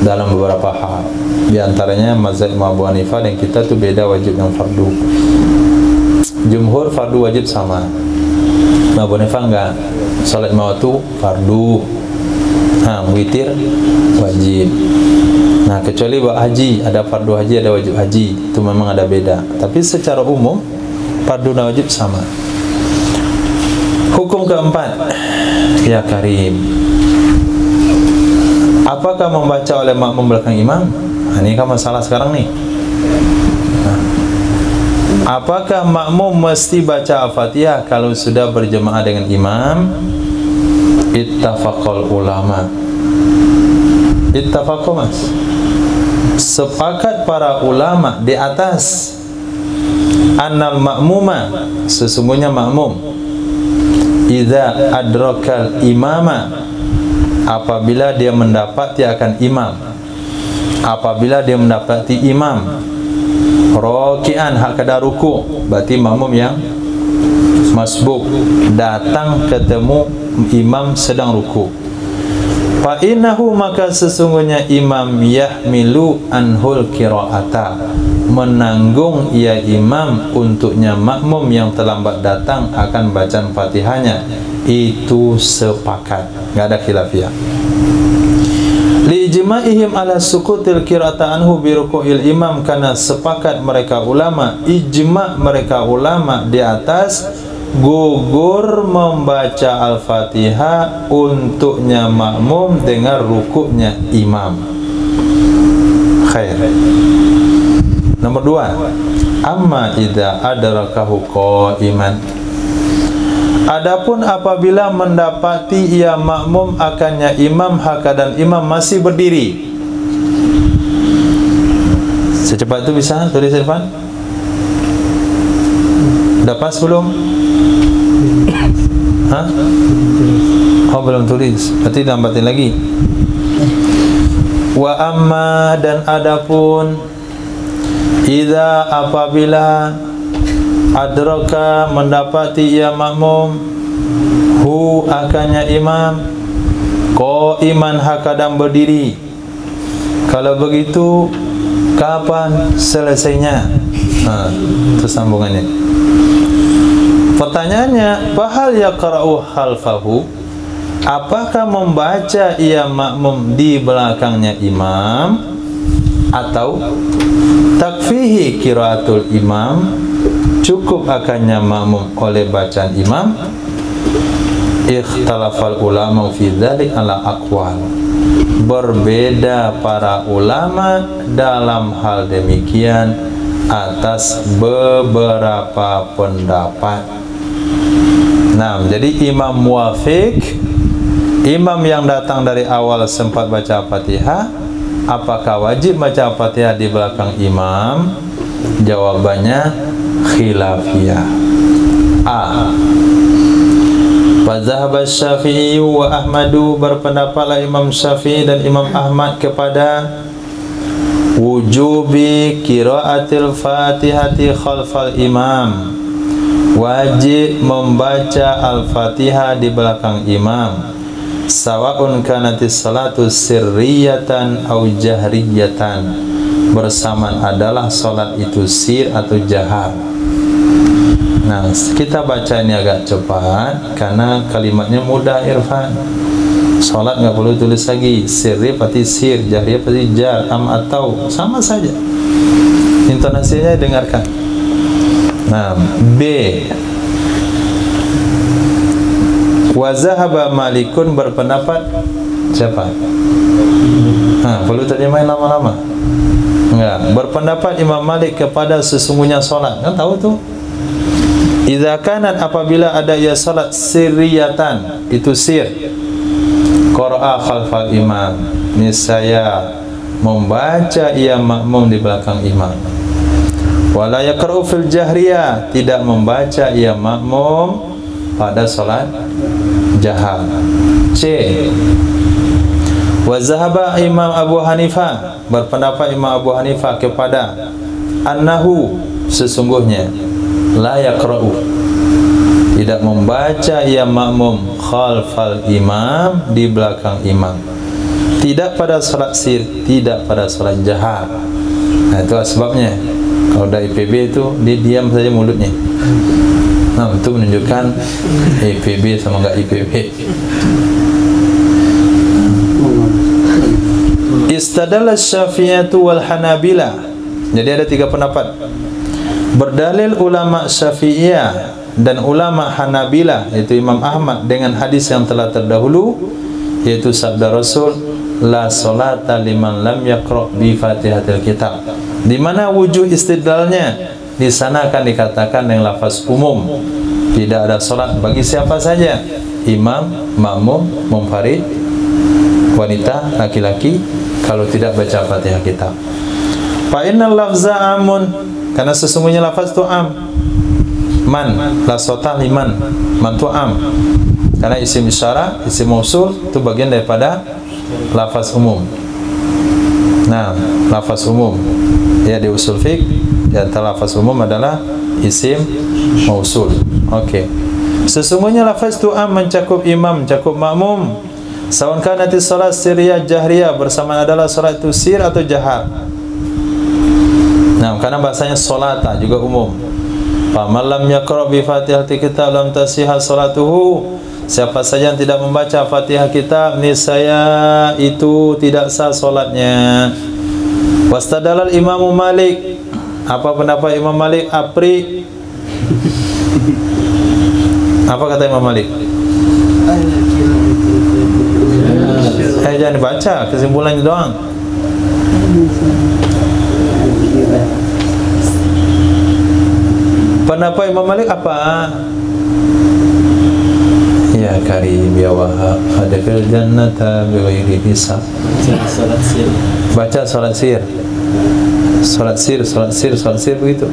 dalam beberapa hal. Di antaranya mazhab Imam Abu Hanifah dan kita itu beda wajib yang fardu. Jumhur fardu wajib sama. Imam Abu Hanifah enggak. Salat lima waktu fardu. Nah, witir wajib. Nah, kecuali buat haji, ada fardu haji, ada wajib haji. Itu memang ada beda. Tapi secara umum fardu dan wajib sama. Hukum keempat, ya Karim, apakah membaca oleh makmum belakang imam? Nah, ini kan masalah sekarang nih. Nah, apakah makmum mesti baca Al-Fatihah kalau sudah berjemaah dengan imam? Ittafaqal ulama. Ittafaqo mas. Sepakat para ulama di atas annal ma'muma, sesungguhnya makmum idza adrakal imama, apabila dia mendapati akan imam, apabila dia mendapati imam raki'an hakada ruku, berarti makmum yang masbuk datang ketemu imam sedang ruku. Fa innahu, maka sesungguhnya imam yahmilu anhul qiraata, menanggung ia imam untuknya makmum yang terlambat datang akan bacaan Fatihahnya. Itu sepakat, enggak ada khilafiyah. Li ijma'ihim ala sukutil qiraata anhu bi ruku'il imam, karena sepakat mereka ulama, ijma' mereka ulama di atas gugur membaca Al-Fatihah untuknya makmum dengan rukuknya imam. Khair. Nomor 2, amma idza adrakahu qa'iman, adapun apabila mendapati ia makmum akannya imam hakadan imam masih berdiri. Secepat itu bisa tulis Irfan? Dapat sebelum? Hah? Oh, belum tulis. Berarti lambatin lagi. Wa amma, dan adapun idza, apabila adraka mendapati ia makmum hu akannya imam qaiman hakadam berdiri. Kalau begitu kapan selesainya? Nah, itu sambungannya. Pertanyaannya, bahal yaqra'u khalfahu, apakah membaca ia makmum di belakangnya imam, atau takfihi qiraatul imam, cukup akannya makmum oleh bacaan imam? Ikhtalafal ulama fi dzalik ala aqwal, berbeda para ulama dalam hal demikian atas beberapa pendapat. Nah, jadi imam muwafiq, imam yang datang dari awal sempat baca Al-Fatihah, apakah wajib baca Al-Fatihah di belakang imam? Jawabannya khilafiyah. A. Fadzahaba Syafi'i wa Ahmadu, berpendapatlah Imam Syafi'i dan Imam Ahmad kepada wujubi qiraatil Fatihati khalfal imam, wajib membaca Al-Fatihah di belakang imam, sawa'un kanatis salatu sirriyatan au jahriyatan, bersamaan adalah salat itu sir atau jahar. Nah, kita baca ini agak cepat karena kalimatnya mudah, Irfan. Salat nggak perlu tulis lagi, sirri pasti sir, jahriyah pasti jar, am atau sama saja. Intonasinya dengarkan. Nah, B. Wa zahaba Malikun, berpendapat siapa? Perlu terjemahin lama-lama? Enggak. Berpendapat Imam Malik kepada sesungguhnya salat. Kan tahu tuh? Idza kanat, apabila ada ya salat sirriyatan, itu sir. Qara'a khalfal imam, niscaya membaca ia makmum di belakang imam. Wala yaqra'u fil jahriyah, tidak membaca ia makmum pada salat jahar. C. Wa zahaba Imam Abu Hanifah, berpendapat Imam Abu Hanifah kepada annahu, sesungguhnya la yaqra'u, tidak membaca ia makmum khalfal imam, di belakang imam, tidak pada salat sir, tidak pada salat jahar. Nah, itu sebabnya kalau dari IPB itu dia diam saja mulutnya. Nah, itu menunjukkan IPB sama enggak IPB. Istadalla Syafi'iyatu wal Hanabilah. Jadi ada 3 pendapat. Berdalil ulama Syafi'iyah dan ulama Hanabilah, yaitu Imam Ahmad, dengan hadis yang telah terdahulu, yaitu sabda Rasul, la salata liman lam yaqra' bi Fatihatil Kitab. Di mana wujud istidlalnya? Di sana akan dikatakan dengan lafaz umum, tidak ada salat bagi siapa saja, imam, makmum, munfarid, wanita, laki-laki, kalau tidak baca Fatihah Kitab. Fa innal lafza amun, karena sesungguhnya lafaz itu am. Man, la sota liman, man itu am. Karena isim isyarah, isim mausul itu bagian daripada lafaz umum. Nah, lafaz umum ya di usul fiqh, di antara lafaz umum adalah isim mausul. Okey. Sesungguhnya lafaz itu am, mencakup imam, mencakup makmum. Sawan kanatis salat sirriyah jahriyah, bersamaan adalah salat itu sir atau jahar. Nah, karena bahasanya salata juga umum. Faman lam yaqra' bi Fatihatil Kitab lam tasihha salatuhu. Siapa saja yang tidak membaca Fatihah Kitab, niscaya itu tidak sah salatnya. Wastadalal Imam Malik. Apa pendapat Imam Malik? Apri. Apa kata Imam Malik? Jangan dibaca, kesimpulannya doang. Pendapat Imam Malik apa? Ya Karim ya Wahab, adkhil jannata bighairi hisab. Salat sir. Baca salat sir. Salat sir, salat sir, salat sir begitu.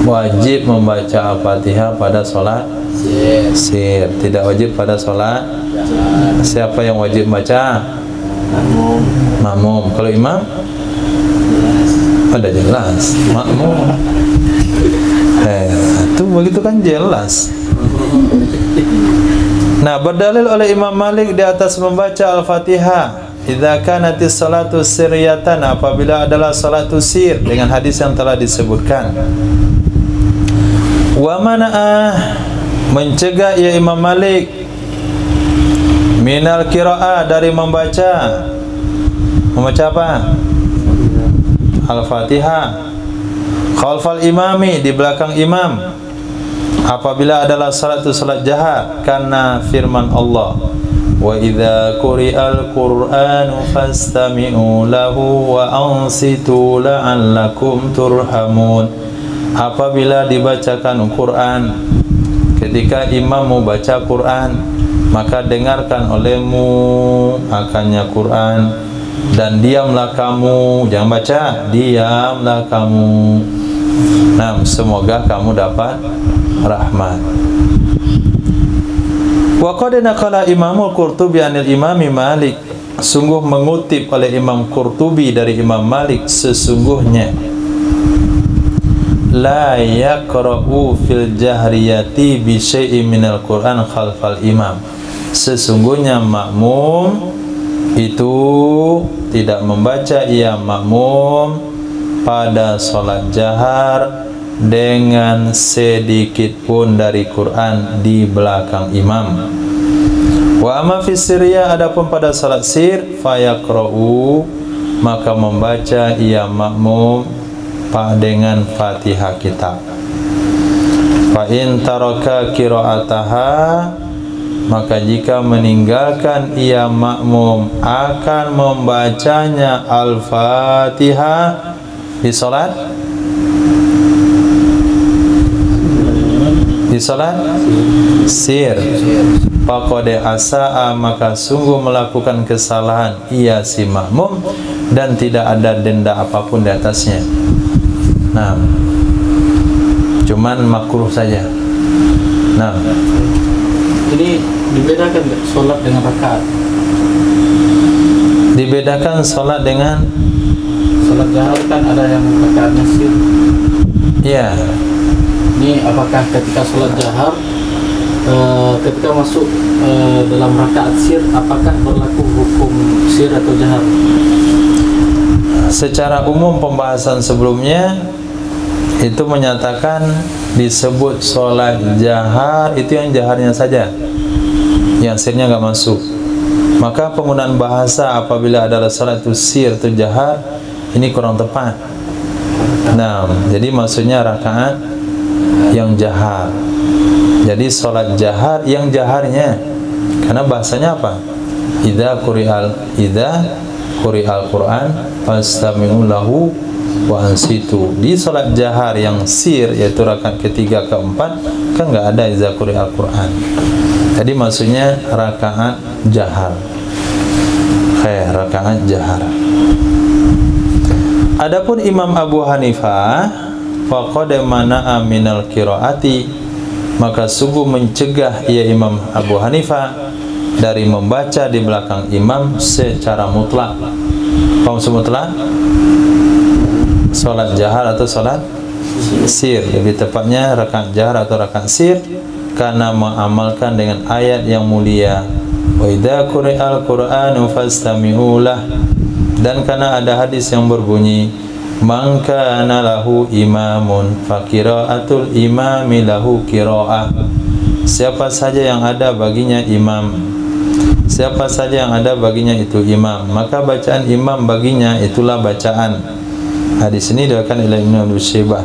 Wajib membaca Al-Fatihah pada salat sir, tidak wajib pada salat. Siapa yang wajib baca? Makmum. Kalau imam? Ada jelas. Makmum. Itu begitu kan jelas. Nah, berdalil oleh Imam Malik di atas membaca Al-Fatihah, idza kanatis salatu sirriyatan, apabila adalah salatu sir, dengan hadis yang telah disebutkan. Wa mana'ah, mencegah ya Imam Malik, minal qira'ah, dari membaca apa? Al-Fatihah khalfal imami, di belakang imam, apabila adalah salat itu salat jahar, karena firman Allah, Wa idza quri'al Qur'anu fastami'u lahu wa ansitu la'allakum turhamun. Apabila dibacakan Quran, ketika imam membaca Quran, maka dengarkan olehmu akannya Quran dan diamlah kamu, jangan baca, diamlah kamu. Nah, semoga kamu dapat rahmat. Wa qad naqala Imamul Qurtubi anil Imami Malik, sungguh mengutip oleh Imam Qurtubi dari Imam Malik, sesungguhnya la yaqra'u fil jahriyati bi syai'in minal Qur'an khalfal imam. Sesungguhnya makmum itu tidak membaca, ia makmum pada salat jahar dengan sedikit pun dari Quran di belakang imam. Wa amma fi sirriyah, adapun pada salat sir, fayaqra'u, maka membaca ia makmum dengan Fatihah kitab. Fa in taraka qira'ataha, maka jika meninggalkan ia makmum akan membacanya Al-Fatihah di salat sir, faqad asaa, maka sungguh melakukan kesalahan ia si makmum dan tidak ada denda apapun di atasnya. Nah, cuman makruh saja. Nah, ini dibedakan sholat dengan rakaat. Dibedakan sholat dengan sholat jahar kan ada yang rakaatnya sir. Ya. Ini apakah ketika sholat jahar, ketika masuk dalam rakaat sir, apakah berlaku hukum sir atau jahar? Secara umum pembahasan sebelumnya itu menyatakan disebut sholat jahar itu yang jaharnya saja, yang sirnya nggak masuk. Maka penggunaan bahasa apabila adalah sholat itu sir atau jahar ini kurang tepat. Nah, jadi maksudnya rakaat yang jahar. Jadi sholat jahar yang jaharnya, karena bahasanya apa? Idza quri'al Qur'an fastami'u lahu wa ansitu. Di sholat jahar yang sir, yaitu rakaat ketiga keempat, kan nggak ada idza quri'al Qur'an. Jadi maksudnya rakaat jahar. Rakaat jahar. Adapun Imam Abu Hanifah, faqad mana'a minal qiraati, maka sungguh mencegah ia Imam Abu Hanifah dari membaca di belakang imam secara mutlak. Paham mutlak? Salat jahar atau salat sir, lebih tepatnya rakaat jahar atau rakaat sir, karena mengamalkan dengan ayat yang mulia, wa idza quri'al Qur'anu fastami'u lah, dan karena ada hadis yang berbunyi, man kana lahu imamun fa qira'atul imami lahu qira'ah. Siapa saja yang ada baginya imam, siapa saja yang ada baginya itu imam, maka bacaan imam baginya itulah bacaan. Hadis ini diriwayatkan oleh Ibnu Abi Syaibah,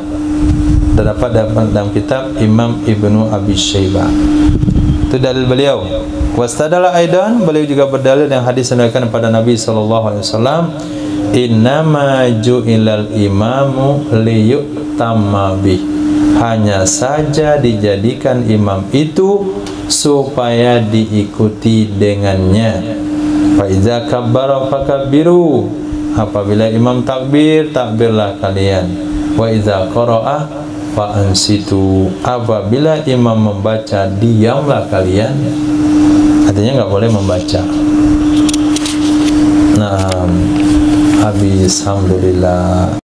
terdapat dalam kitab Imam Ibnu Abi Syaibah. Itu dalil beliau. Wastadala aidan, beliau juga berdalil yang hadis yang diriwayatkan pada Nabi sallallahu alaihi wasallam, innama ju'ilal imamu liyutamma bih, hanya saja dijadikan imam itu supaya diikuti dengannya. Fa iza kabbara fakabbiru, apabila imam takbir, takbirlah kalian. Wa iza qara'a fa ansitu, apabila imam membaca, diamlah kalian. Artinya nggak boleh membaca. Nah, habis, alhamdulillah.